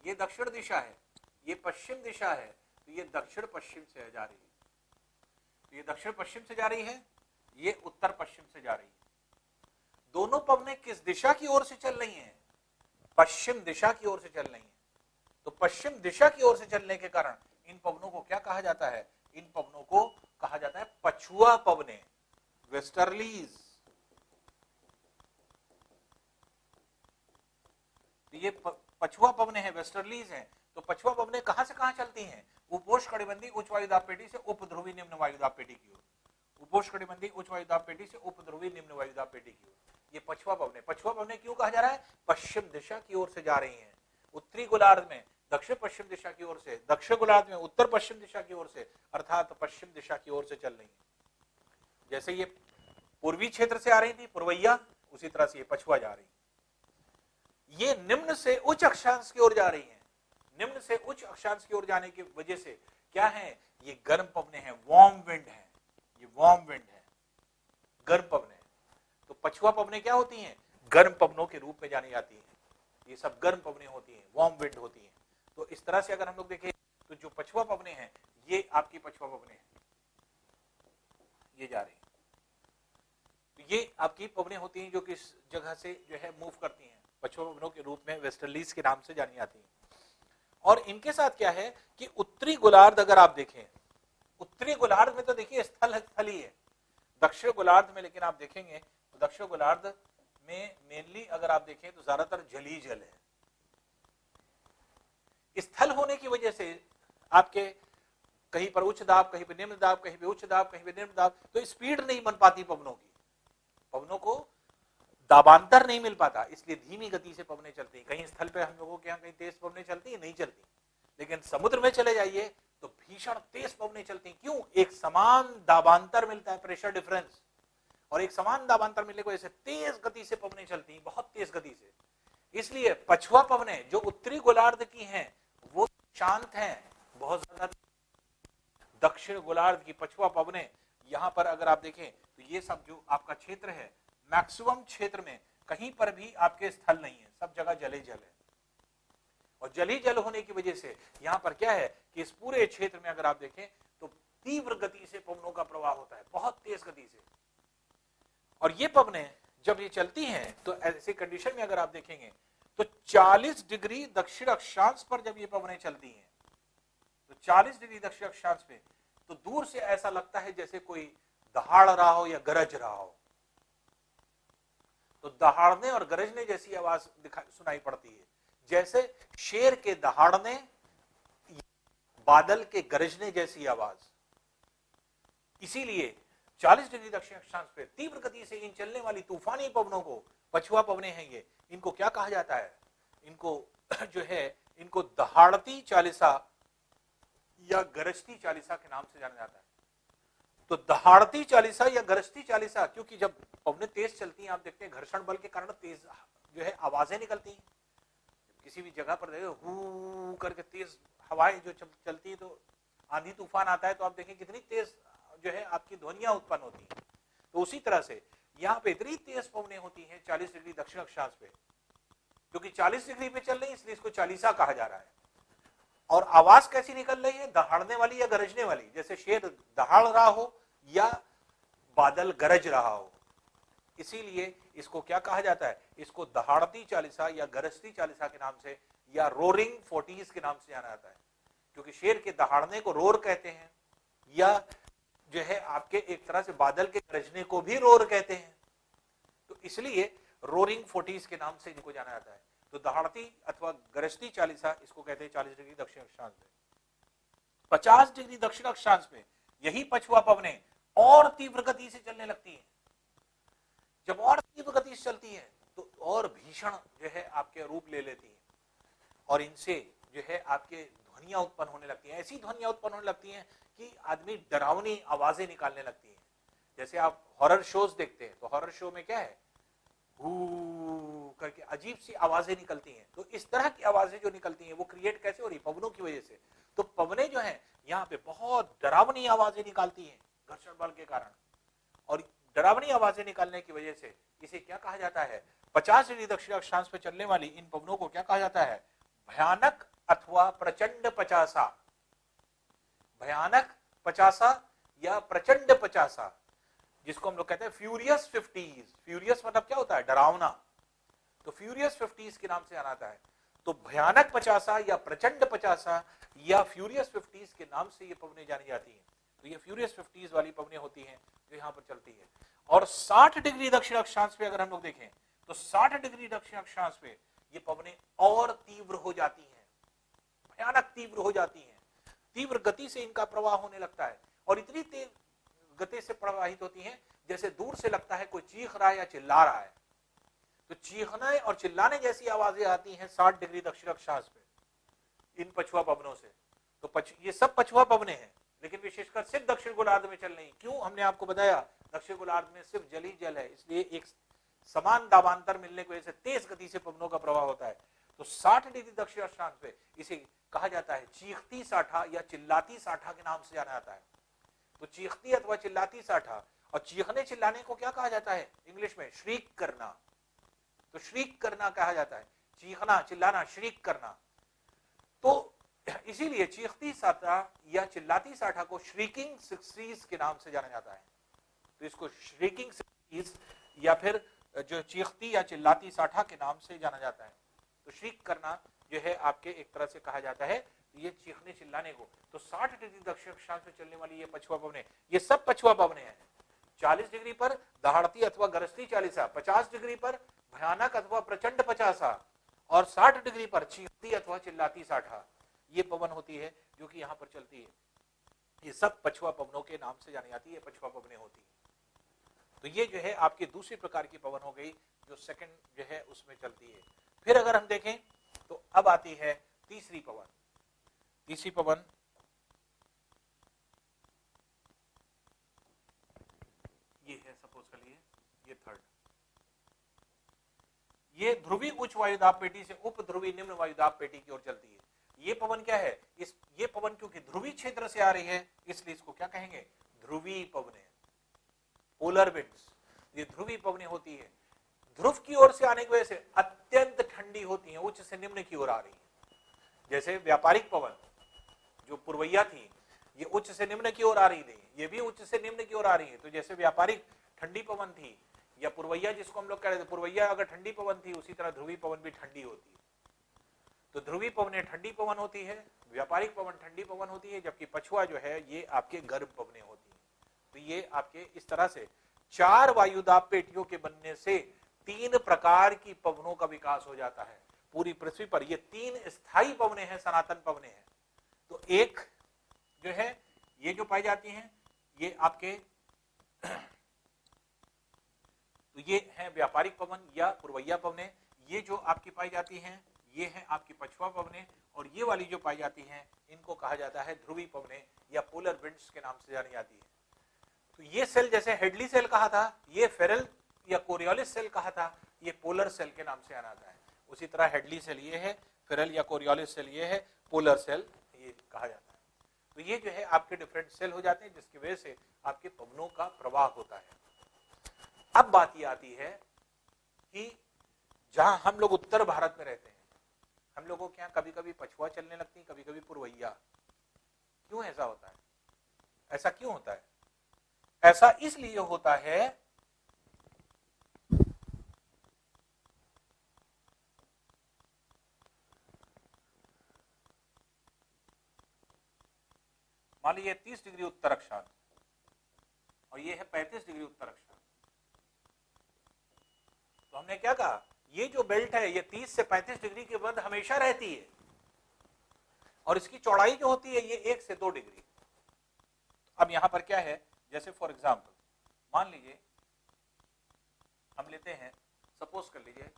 ये दक्षिण दिशा है, ये पश्चिम दिशा है, तो ये दक्षिण पश्चिम से जा रही है। तो ये दक्षिण पश्चिम से जा रही है, ये उत्तर पश्चिम से जा रही है। दोनों पवनें किस दिशा की ओर से चल रही हैं? पश्चिम दिशा की ओर से चल रही हैं। तो पश्चिम दिशा की ओर से चलने के कारण इन पवनों को क्या कहा जाता है? इन पवनों को कहा जाता है पछुआ पवनें, वेस्टर्लीज। तो ये पछुआ पवनें हैं, वेस्टर्लीज हैं। तो पछुआ पवनें कहां से कहां चलती हैं? उपोष्णकटिबंधीय उच्च वायुदाब पेटी से उपध्रुवी निम्न वायुदाब पेटी की ओर। उपोष्णकटिबंधीय उच्च वायुदाब पेटी से उपध्रुवी निम्न वायुदाब पेटी की ओर ये पछुआ पवनें क्यों कहा जा रहा है? पश्चिम दिशा की ओर से जा रही हैं। उत्तरी गोलार्ध में दक्षिण पश्चिम दिशा की ओर से, दक्षिण गोलार्ध में उत्तर पश्चिम दिशा की ओर से, अर्थात पश्चिम दिशा की ओर से चल रही है। जैसे ये पूर्वी क्षेत्र से आ रही थी पुरवैया, उसी तरह से ये पछुआ जा रही है। ये निम्न से उच्च अक्षांश की ओर जा रही है। निम्न से उच्च अक्षांश की ओर जाने की वजह से क्या है? ये गर्म पवनें हैं, वार्म विंड है। ये वार्म विंड है, गर्म पवनें। तो पछुआ पवनें क्या होती हैं? गर्म पवनों के रूप में जानी जाती हैं। ये सब गर्म पवनें होती हैं, वार्म विंड होती हैं। तो इस तरह से अगर हम लोग देखें तो जो पछुआ पवनें हैं, ये आपकी पछुआ पवनें हैं, ये जा रही हैं। तो ये आपकी पवनें होती हैं जो किस जगह से जो है मूव करती हैं, पछुआ पवनों के रूप में वेस्टर्लीज के नाम से जानी जाती हैं। और इनके साथ क्या है कि उत्तरी गोलार्ध अगर आप देखें, उत्तरी गोलार्ध में तो देखिए स्थल ही है। दक्षिण गोलार्ध में लेकिन आप देखेंगे तो दक्षिण गोलार्ध में मेनली अगर आप देखें तो ज्यादातर जली जल है। स्थल होने की वजह से आपके कहीं पर उच्च दाब, कहीं पे निम्न दाब, कहीं पे उच्च दाब, कहीं पे निम्न दाब, तो स्पीड नहीं बन पाती पवनों की, पवनों को दाबांतर नहीं मिल पाता, इसलिए धीमी गति से पवनें चलती हैं। कहीं स्थल पे हम लोगों के यहाँ कहीं तेज पवनें चलती है, नहीं चलती। लेकिन समुद्र में चले जाइए तो भीषण तेज पवनें चलती हैं। क्यों? एक समान दाबांतर मिलता है, प्रेशर डिफरेंस, और एक समान दाबांतर मिलने की वजह से तेज गति से पवनें चलती हैं, बहुत तेज गति से। इसलिए पछुआ पवनें जो उत्तरी गोलार्ध की हैं वो शांत हैं, बहुत ज्यादा। दक्षिण गोलार्ध की पछुआ पवनें यहां पर अगर आप देखें तो ये सब जो आपका क्षेत्र है, मैक्सिमम क्षेत्र में कहीं पर भी आपके स्थल नहीं है, सब जगह जल ही जल है। और जल ही जल होने की वजह से यहां पर क्या है कि इस पूरे क्षेत्र में अगर आप देखें तो तीव्र गति से पवनों का प्रवाह होता है, बहुत तेज गति से। और ये पवनें जब ये चलती हैं तो ऐसी कंडीशन में अगर आप देखेंगे तो 40 डिग्री दक्षिण अक्षांश पर जब ये पवनें चलती हैं, तो 40 डिग्री दक्षिण अक्षांश पे, तो दूर से ऐसा लगता है जैसे कोई दहाड़ रहा हो या गरज रहा हो। तो दहाड़ने और गरजने जैसी आवाज सुनाई पड़ती है, जैसे शेर के दहाड़ने, बादल के गरजने जैसी आवाज। इसीलिए 40 डिग्री दक्षिण अक्षांश पे तीव्र गति से इन चलने वाली तूफानी पवनों को पछुआ पवनें हैं ये, इनको क्या कहा जाता है? इनको जो है इनको दहाड़ती चालीसा या गरजती चालीसा के नाम से जाना जाता है। तो दहाड़ती चालीसा या गरजती चालीसा, क्योंकि जब पवनें तेज चलती हैं आप देखते हैं घर्षण बल के कारण तेज जो है आवाजें निकलती हैं। किसी भी जगह पर देखो हू करके तेज हवाएं जो चलती है, तो आंधी तूफान आता है तो आप देखें कितनी तेज जो है आपकी ध्वनियां उत्पन्न होती हैं। तो उसी तरह से यहाँ पे इतनी तेज पवनें होती हैं 40 डिग्री दक्षिण अक्षांश पे, क्योंकि 40 डिग्री पे चल रही है इसलिए इसको चालीसा कहा जा रहा है। और आवाज कैसी निकल रही है? दहाड़ने वाली या गरजने वाली, जैसे शेर दहाड़ रहा हो या बादल गरज रहा हो। इसीलिए इसको क्या कहा जाता है? इसको दहाड़ती चालीसा या गरजती चालीसा के नाम से या रोरिंग 40s के नाम से जाना जाता है, क्योंकि शेर के दहाड़ने को रोर कहते हैं, या जो है आपके एक तरह से बादल के गरजने को भी रोर कहते हैं। तो इसलिए रोरिंग 40s के नाम से इनको जाना जाता है। तो दहाड़ती अथवा गरजती चालीसा इसको कहते हैं 40 डिग्री दक्षिण अक्षांश में। 50 डिग्री दक्षिण अक्षांश में यही पछुआ पवनें और तीव्र गति से चलने लगती हैं। जब और तीव्र गति से चलती है तो और भीषण जो है आपके रूप ले लेती है, और इनसे जो है आपके ध्वनियां उत्पन्न होने लगती हैं। ऐसी ध्वनियां उत्पन्न होने लगती हैं कि आदमी डरावनी आवाजें निकालने लगती हैं। जैसे आप हॉरर शोज देखते हैं तो हॉरर शो में क्या है, हू करके अजीब सी आवाजें निकलती हैं। तो इस तरह की आवाजें जो निकलती हैं वो क्रिएट कैसे हो रही? पवनों की वजह से। तो पवनें जो हैं यहाँ पे बहुत डरावनी आवाजें निकालती हैं घर्षण बल के कारण, और डरावनी आवाजें निकालने की वजह से इसे क्या कहा जाता है, 50 डिग्री दक्षिण अक्षांश पे चलने वाली इन पवनों को क्या कहा जाता है, भयानक अथवा प्रचंड पचासा। भयानक पचासा या प्रचंड पचासा, जिसको हम लोग कहते हैं फ्यूरियस 50s। फ्यूरियस मतलब क्या होता है, डरावना, तो फ्यूरियस 50s के नाम से जाना जाता है। तो भयानक पचासा या प्रचंड पचासा या फ्यूरियस 50s के नाम से ये पवनें जानी जाती हैं। तो ये फ्यूरियस 50s वाली पवनें होती हैं जो यहाँ पर चलती है। और 60 डिग्री दक्षिण अक्षांश पे अगर हम लोग देखें तो 60 डिग्री दक्षिण अक्षांश पे ये पवनें और तीव्र हो जाती हैं, भयानक तीव्र हो जाती हैं, तीव्र गति से इनका प्रवाह होने लगता है, और इतनी तेज गति से प्रवाहित होती हैं जैसे दूर से लगता है कोई चीख रहा है या चिल्ला रहा है। तो चीखने और चिल्लाने जैसी आवाजें आती हैं 60 डिग्री दक्षिण अक्षांश पे इन पछुआ पवनों से। तो ये सब पछुआ पवनें हैं, लेकिन विशेषकर सिर्फ दक्षिण गोलार्ध में चल रही। क्यों, हमने आपको बताया दक्षिण गोलार्ध में सिर्फ जल ही जल है, इसलिए एक समान दाबांतर मिलने की वजह से तेज गति से पवनों का प्रवाह होता है। तो 60 डिग्री दक्षिण अक्षांश पे इसे कहा जाता है चीखती साठा या चिल्लाती साठा के नाम से जाना जाता है। तो चीखती अथवा चिल्लाती साठा, और चीखने चिल्लाने को क्या कहा जाता है इंग्लिश में, श्रीक करना। तो श्रीक करना कहा जाता है, चीखना चिल्लाना श्रीक करना। तो इसीलिए चीखती साठा या चिल्लाती साठा को श्रीकिंग 60s के नाम से जाना जाता है। तो इसको श्रीकिंग 60s या फिर जो चीखती या चिल्लाती साठा के नाम से जाना जाता है। तो श्रीक करना जो है आपके एक तरह से कहा जाता है ये चीखने चिल्लाने को। तो 60 डिग्री दक्षिण अक्षांश में चलने वाली ये पछुआ पवनें, ये सब पछुआ पवनें हैं। 40 डिग्री पर दहाड़ती अथवा गरजती चालीसा, 50 डिग्री पर भयानक अथवा प्रचंड पचासा, और 60 डिग्री पर चीखती अथवा चिल्लाती साठा ये पवन होती है जो कि यहाँ पर चलती है। ये सब पछुआ पवनों के नाम से जानी जाती है, पछुआ पवनें होती है। तो ये जो है आपकी दूसरी प्रकार की पवन हो गई जो सेकंड जो है उसमें चलती है। फिर अगर हम देखें तो अब आती है तीसरी पवन। तीसरी पवन ये है, सपोज कर लिए ये थर्ड। ये ध्रुवी उच्च वायुदाब पेटी से उप ध्रुवी निम्न वायुदाब पेटी की ओर चलती है। ये पवन क्या है, ये पवन क्योंकि ध्रुवी क्षेत्र से आ रही है इसलिए इसको क्या कहेंगे, ध्रुवी पवनें, पोलर विंड्स। ये ध्रुवी पवनें होती है, ध्रुव की ओर से आने की वजह से अत्यंत ठंडी होती हैं, उच्च से निम्न की ओर आ रही है। जैसे व्यापारिक पवन जो पुरवैया थी ये उच्च से निम्न की ओर आ रही थी, ये भी उच्च से निम्न की ओर आ रही है। तो जैसे व्यापारिक ठंडी पवन थी या पुरवैया जिसको हम लोग कह रहे थे, पुरवैया अगर ठंडी पवन थी उसी तरह ध्रुवी पवन भी ठंडी होती है। तो ध्रुवी पवनें ठंडी पवन होती है, व्यापारिक पवन ठंडी पवन होती है, जबकि पछुआ जो है ये आपके गर्म पवनें होती है। तो ये आपके इस तरह से 4 वायुदाब पेटियों के बनने से 3 प्रकार की पवनों का विकास हो जाता है पूरी पृथ्वी पर। ये 3 स्थायी पवनें हैं, सनातन पवनें हैं। तो एक जो है ये जो पाई जाती हैं ये आपके तो ये है व्यापारिक पवन या पुरवैया पवनें। ये जो आपकी पाई जाती हैं ये है आपकी पछुआ पवनें, और ये वाली जो पाई जाती हैं इनको कहा जाता है ध्रुवी पवनें या पोलर विंड्स के नाम से जानी जाती है। तो ये सेल जैसे हेडली सेल कहा था, ये फेरल या कोरियोलिस सेल कहा था, ये पोलर सेल के नाम से जाना जाता है। उसी तरह हेडली सेल ये है, फेरल या कोरियोलिस सेल ये है, पोलर सेल ये कहा जाता है। तो ये जो है आपके डिफरेंट सेल हो जाते हैं जिसकी वजह से आपके पवनों का प्रवाह होता है। अब बात ये आती है कि जहां हम लोग उत्तर भारत में रहते हैं, हम लोगों के यहाँ कभी कभी पछुआ चलने लगती है, कभी कभी पुरवैया। क्यों ऐसा होता है, ऐसा क्यों होता है? ऐसा इसलिए होता है मान लीजिए 30 डिग्री उत्तर अक्षांश और ये है 35 डिग्री उत्तर अक्षांश। तो हमने क्या कहा, ये जो बेल्ट है ये 30 से 35 डिग्री के बाद हमेशा रहती है, और इसकी चौड़ाई जो होती है ये 1 से 2 डिग्री। अब यहां पर क्या है, जैसे फॉर एग्जाम्पल मान लीजिए हम लेते हैं, सपोज कर लीजिए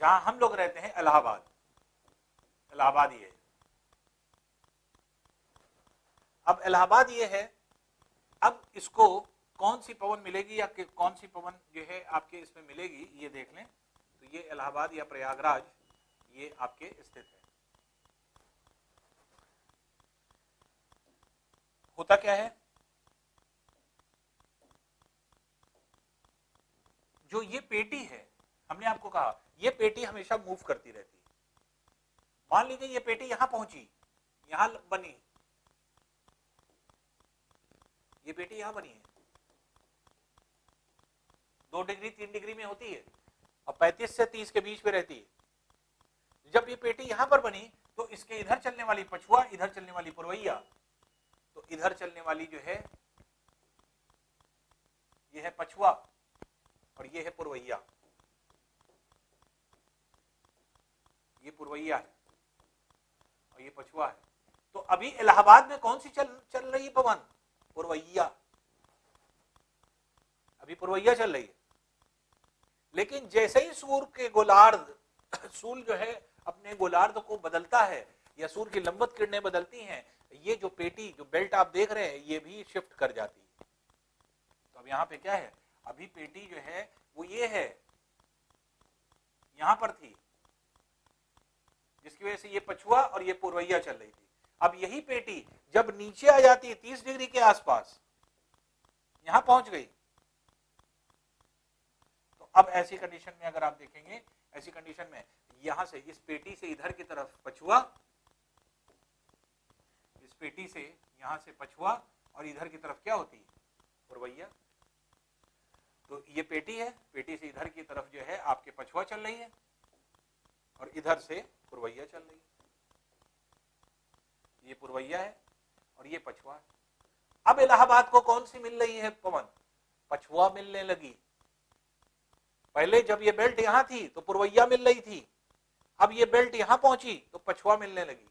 जहां हम लोग रहते हैं इलाहाबाद, इलाहाबाद ये है। अब इलाहाबाद ये है, अब इसको कौन सी पवन मिलेगी या कौन सी पवन जो है आपके इसमें मिलेगी ये देख लें। तो ये इलाहाबाद या प्रयागराज ये आपके स्थित है। होता क्या है, जो ये पेटी है, हमने आपको कहा ये पेटी हमेशा मूव करती रहती है। मान लीजिए ये पेटी यहां पहुंची, यहां बनी, ये पेटी यहां बनी है, 2 डिग्री 3 डिग्री में होती है और 35 से 30 के बीच में रहती है। जब ये पेटी यहां पर बनी तो इसके इधर चलने वाली पछुआ, इधर चलने वाली पुरवैया, तो इधर चलने वाली जो है ये है पछुआ और ये है पुरवैया, ये पुरवैया है और ये पछुआ है। तो अभी इलाहाबाद में कौन सी चल रही है पवन, पुरवैया, अभी पुरवैया चल रही है। लेकिन जैसे ही सूर्य के गोलार्ध, सूर्य जो है अपने गोलार्ध को बदलता है या सूर्य की लंबवत किरणें बदलती हैं, ये जो पेटी, जो बेल्ट आप देख रहे हैं, ये भी शिफ्ट कर जाती है। तो अब यहां पे क्या है, अभी पेटी जो है वो ये है, यहां पर थी, जिसकी वजह से ये पछुआ और ये पुरवैया चल रही थी। अब यही पेटी जब नीचे आ जाती है 30 डिग्री के आसपास, यहां पहुंच गई, तो अब ऐसी कंडीशन में अगर आप देखेंगे, ऐसी कंडीशन में यहां से, इस पेटी से इधर की तरफ पछुआ, इस पेटी से यहां से पछुआ और इधर की तरफ क्या होती है, पुरवैया। तो ये पेटी है, पेटी से इधर की तरफ जो है आपके पछुआ चल रही है और इधर से पुरवैया चल रही है। ये पुरवैया है और ये पछुआ है। अब इलाहाबाद को कौन सी मिल रही है पवन, पछुआ मिलने लगी। पहले जब ये बेल्ट यहां थी तो पुरवैया मिल रही थी, अब ये बेल्ट यहां पहुंची तो पछुआ मिलने लगी।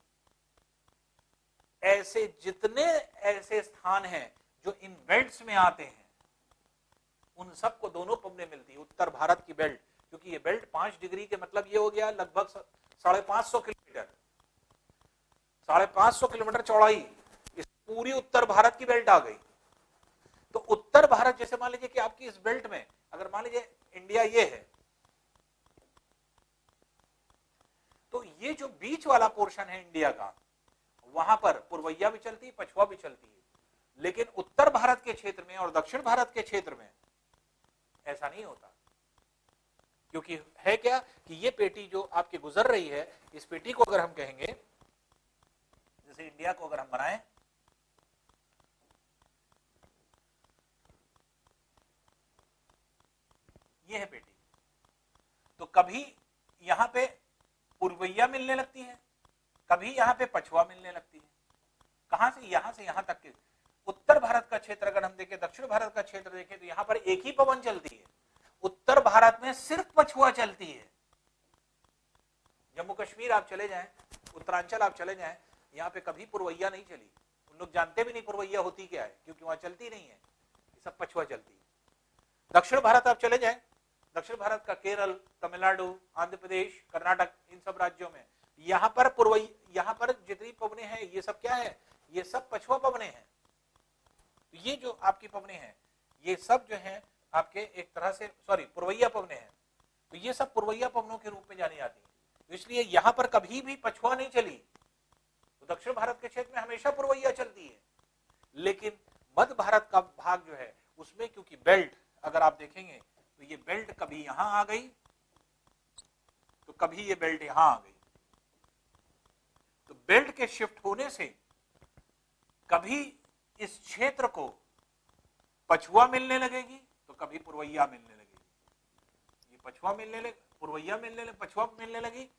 ऐसे जितने ऐसे स्थान हैं जो इन बेल्ट्स में आते हैं, उन सबको दोनों पवनें मिलती है। उत्तर भारत की बेल्ट, क्योंकि ये बेल्ट 5 डिग्री के मतलब ये हो गया लगभग 550 किलोमीटर, 550 किलोमीटर चौड़ाई, इस पूरी उत्तर भारत की बेल्ट आ गई। तो उत्तर भारत, जैसे मान लीजिए कि आपकी इस बेल्ट में, अगर मान लीजिए इंडिया ये है, तो ये जो बीच वाला पोर्शन है इंडिया का, वहां पर पुरवैया भी चलती है, पछुआ भी चलती है। लेकिन उत्तर भारत के क्षेत्र में और दक्षिण भारत के क्षेत्र में ऐसा नहीं होता। क्योंकि है क्या कि ये पेटी जो आपके गुजर रही है, इस पेटी को अगर हम कहेंगे, जैसे इंडिया को अगर हम बनाएं, ये है पेटी, तो कभी यहां पे पुरवैया मिलने लगती है, कभी यहां पे पछुआ मिलने लगती है। कहां से यहां तक के उत्तर भारत का क्षेत्र अगर हम देखें, दक्षिण भारत का क्षेत्र देखें, तो यहां पर एक ही पवन चलती है। उत्तर भारत में सिर्फ पछुआ चलती है। जम्मू कश्मीर आप चले जाएं, उत्तरांचल आप चले जाएं, यहां पे कभी पुरवैया नहीं चली। उन लोग जानते भी नहीं पुरवैया होती क्या है, क्योंकि वहां चलती नहीं है, ये सब पछुआ चलती है। दक्षिण भारत आप चले जाएं, दक्षिण भारत का केरल, तमिलनाडु, आंध्र प्रदेश, कर्नाटक, इन सब राज्यों में यहां पर यहां पर जितनी पवने हैं, ये सब क्या है, ये सब पछुआ पवने हैं। तो ये जो आपकी पवने हैं, ये सब जो है आपके एक तरह से पुरवैया पवने हैं। तो ये सब पुरवैया पवनों के रूप में जानी जाती है। इसलिए यहां पर कभी भी पछुआ नहीं चली। तो दक्षिण भारत के क्षेत्र में हमेशा पुरवैया चलती है। लेकिन मध्य भारत का भाग जो है, उसमें क्योंकि बेल्ट अगर आप देखेंगे, तो ये बेल्ट कभी यहां आ गई, तो कभी ये बेल्ट यहां आ गई। तो बेल्ट के शिफ्ट होने से कभी इस क्षेत्र को पछुआ मिलने लगेगी, तो कभी पुरवैया मिलने लगेगी। ये पछुआ मिलने लगे, पुरवैया मिलने लगे, पछुआ मिलने लगी,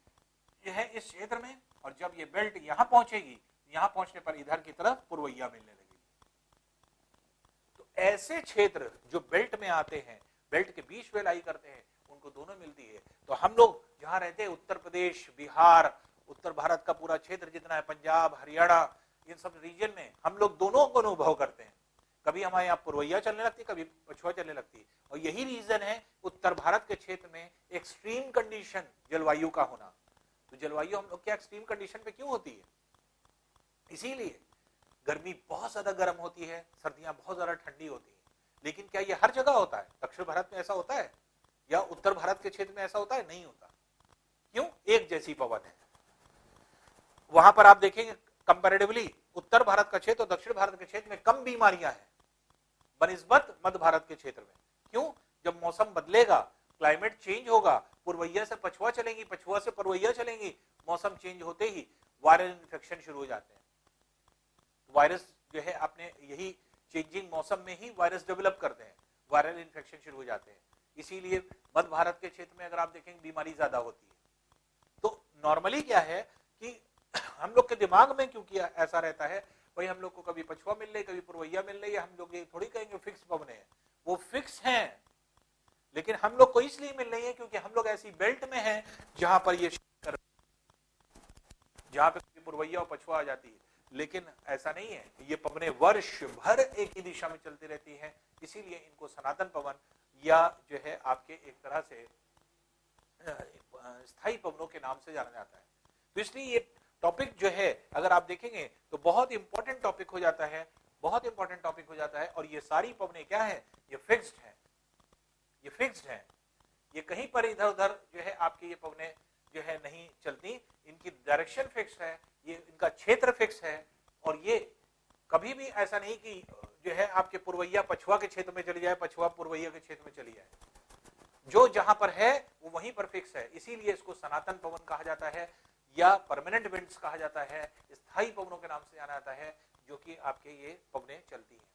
यह है इस क्षेत्र में। और जब ये बेल्ट यहां पहुंचेगी, यहां पहुंचने पर इधर की तरफ पुरवैया मिलने लगेगी। तो ऐसे क्षेत्र जो बेल्ट में आते हैं, बेल्ट के बीच में लाई करते हैं, उनको दोनों मिलती है। तो हम लोग जहां रहते हैं, उत्तर प्रदेश, बिहार, उत्तर भारत का पूरा क्षेत्र जितना है, पंजाब, हरियाणा, इन सब रीजन में हम लोग दोनों को अनुभव करते हैं। कभी हमारे यहाँ पुरवैया चलने लगती है, कभी पछुआ चलने लगती है। और यही रीजन है उत्तर भारत के क्षेत्र में एक्सट्रीम कंडीशन जलवायु का होना। तो जलवायु हम लोग क्या एक्सट्रीम कंडीशन पे क्यों होती है? इसीलिए गर्मी बहुत ज्यादा गर्म होती है, सर्दियां बहुत ज्यादा ठंडी होती है। लेकिन क्या ये हर जगह होता है? दक्षिण भारत में ऐसा होता है या उत्तर भारत के क्षेत्र में ऐसा होता है? नहीं होता। क्यों? एक जैसी पवन है। वहां पर आप देखेंगे कंपैरेटिवली उत्तर भारत का क्षेत्र और दक्षिण भारत के क्षेत्र में कम बीमारियां हैं बनिस्बत मध्य भारत के क्षेत्र में। क्यों? जब मौसम बदलेगा, क्लाइमेट चेंज होगा, पूर्वैया से पछुआ चलेंगी, पछुआ से पूर्वैया चलेंगी, मौसम चेंज होते ही वायरल इन्फेक्शन शुरू हो जाते हैं। वायरस जो है आपने यही चेंजिंग मौसम में ही वायरस डेवलप करते हैं, वायरल इन्फेक्शन शुरू हो जाते हैं। इसीलिए मध्य भारत के क्षेत्र में अगर आप देखेंगे बीमारी ज्यादा होती है। तो नॉर्मली क्या है कि हम लोग के दिमाग में क्योंकि ऐसा रहता है, भाई हम लोग को कभी पछुआ मिल रही, कभी पूर्वैया मिल रही है, हम लोग ये थोड़ी कहेंगे फिक्स पवने हैं, वो फिक्स हैं, लेकिन हम लोग को इसलिए मिल रही है क्योंकि हम लोग ऐसी बेल्ट में हैं जहां पर ये जहां पे पूर्वैया और पछुआ आ जाती है। लेकिन ऐसा नहीं है, ये पवने वर्ष भर एक ही दिशा में चलती रहती हैं, इसीलिए इनको सनातन पवन या जो है आपके एक तरह से स्थायी पवनों के नाम से जाना जाता है। तो इसलिए ये टॉपिक जो है अगर आप देखेंगे तो बहुत इंपॉर्टेंट टॉपिक हो जाता है, बहुत इंपॉर्टेंट टॉपिक हो जाता है। और ये सारी पवनें क्या है, ये फिक्स्ड है, ये फिक्स्ड है, ये कहीं पर इधर उधर जो है आपकी ये पवनें जो है नहीं चलती, इनकी डायरेक्शन फिक्स है, ये इनका क्षेत्र फिक्स है। और ये कभी भी ऐसा नहीं कि जो है आपके पूर्वैया पछुआ के क्षेत्र में चली जाए, पछुआ पूर्वैया के क्षेत्र में चली जाए, जो जहां पर है वो वहीं पर फिक्स है। इसीलिए इसको सनातन पवन कहा जाता है या परमानेंट विंड्स कहा जाता है, स्थायी पवनों के नाम से जाना जाता है, जो कि आपके ये पवनें चलती हैं।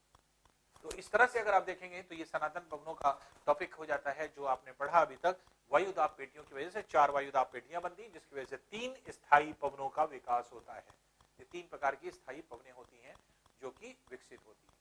तो इस तरह से अगर आप देखेंगे तो ये सनातन पवनों का टॉपिक हो जाता है जो आपने पढ़ा अभी तक। वायुदाब पेटियों की वजह से 4 वायुदाब पेटियां बनती, जिसकी वजह से 3 स्थायी पवनों का विकास होता है। ये 3 प्रकार की स्थायी पवनें होती हैं जो कि विकसित होती है।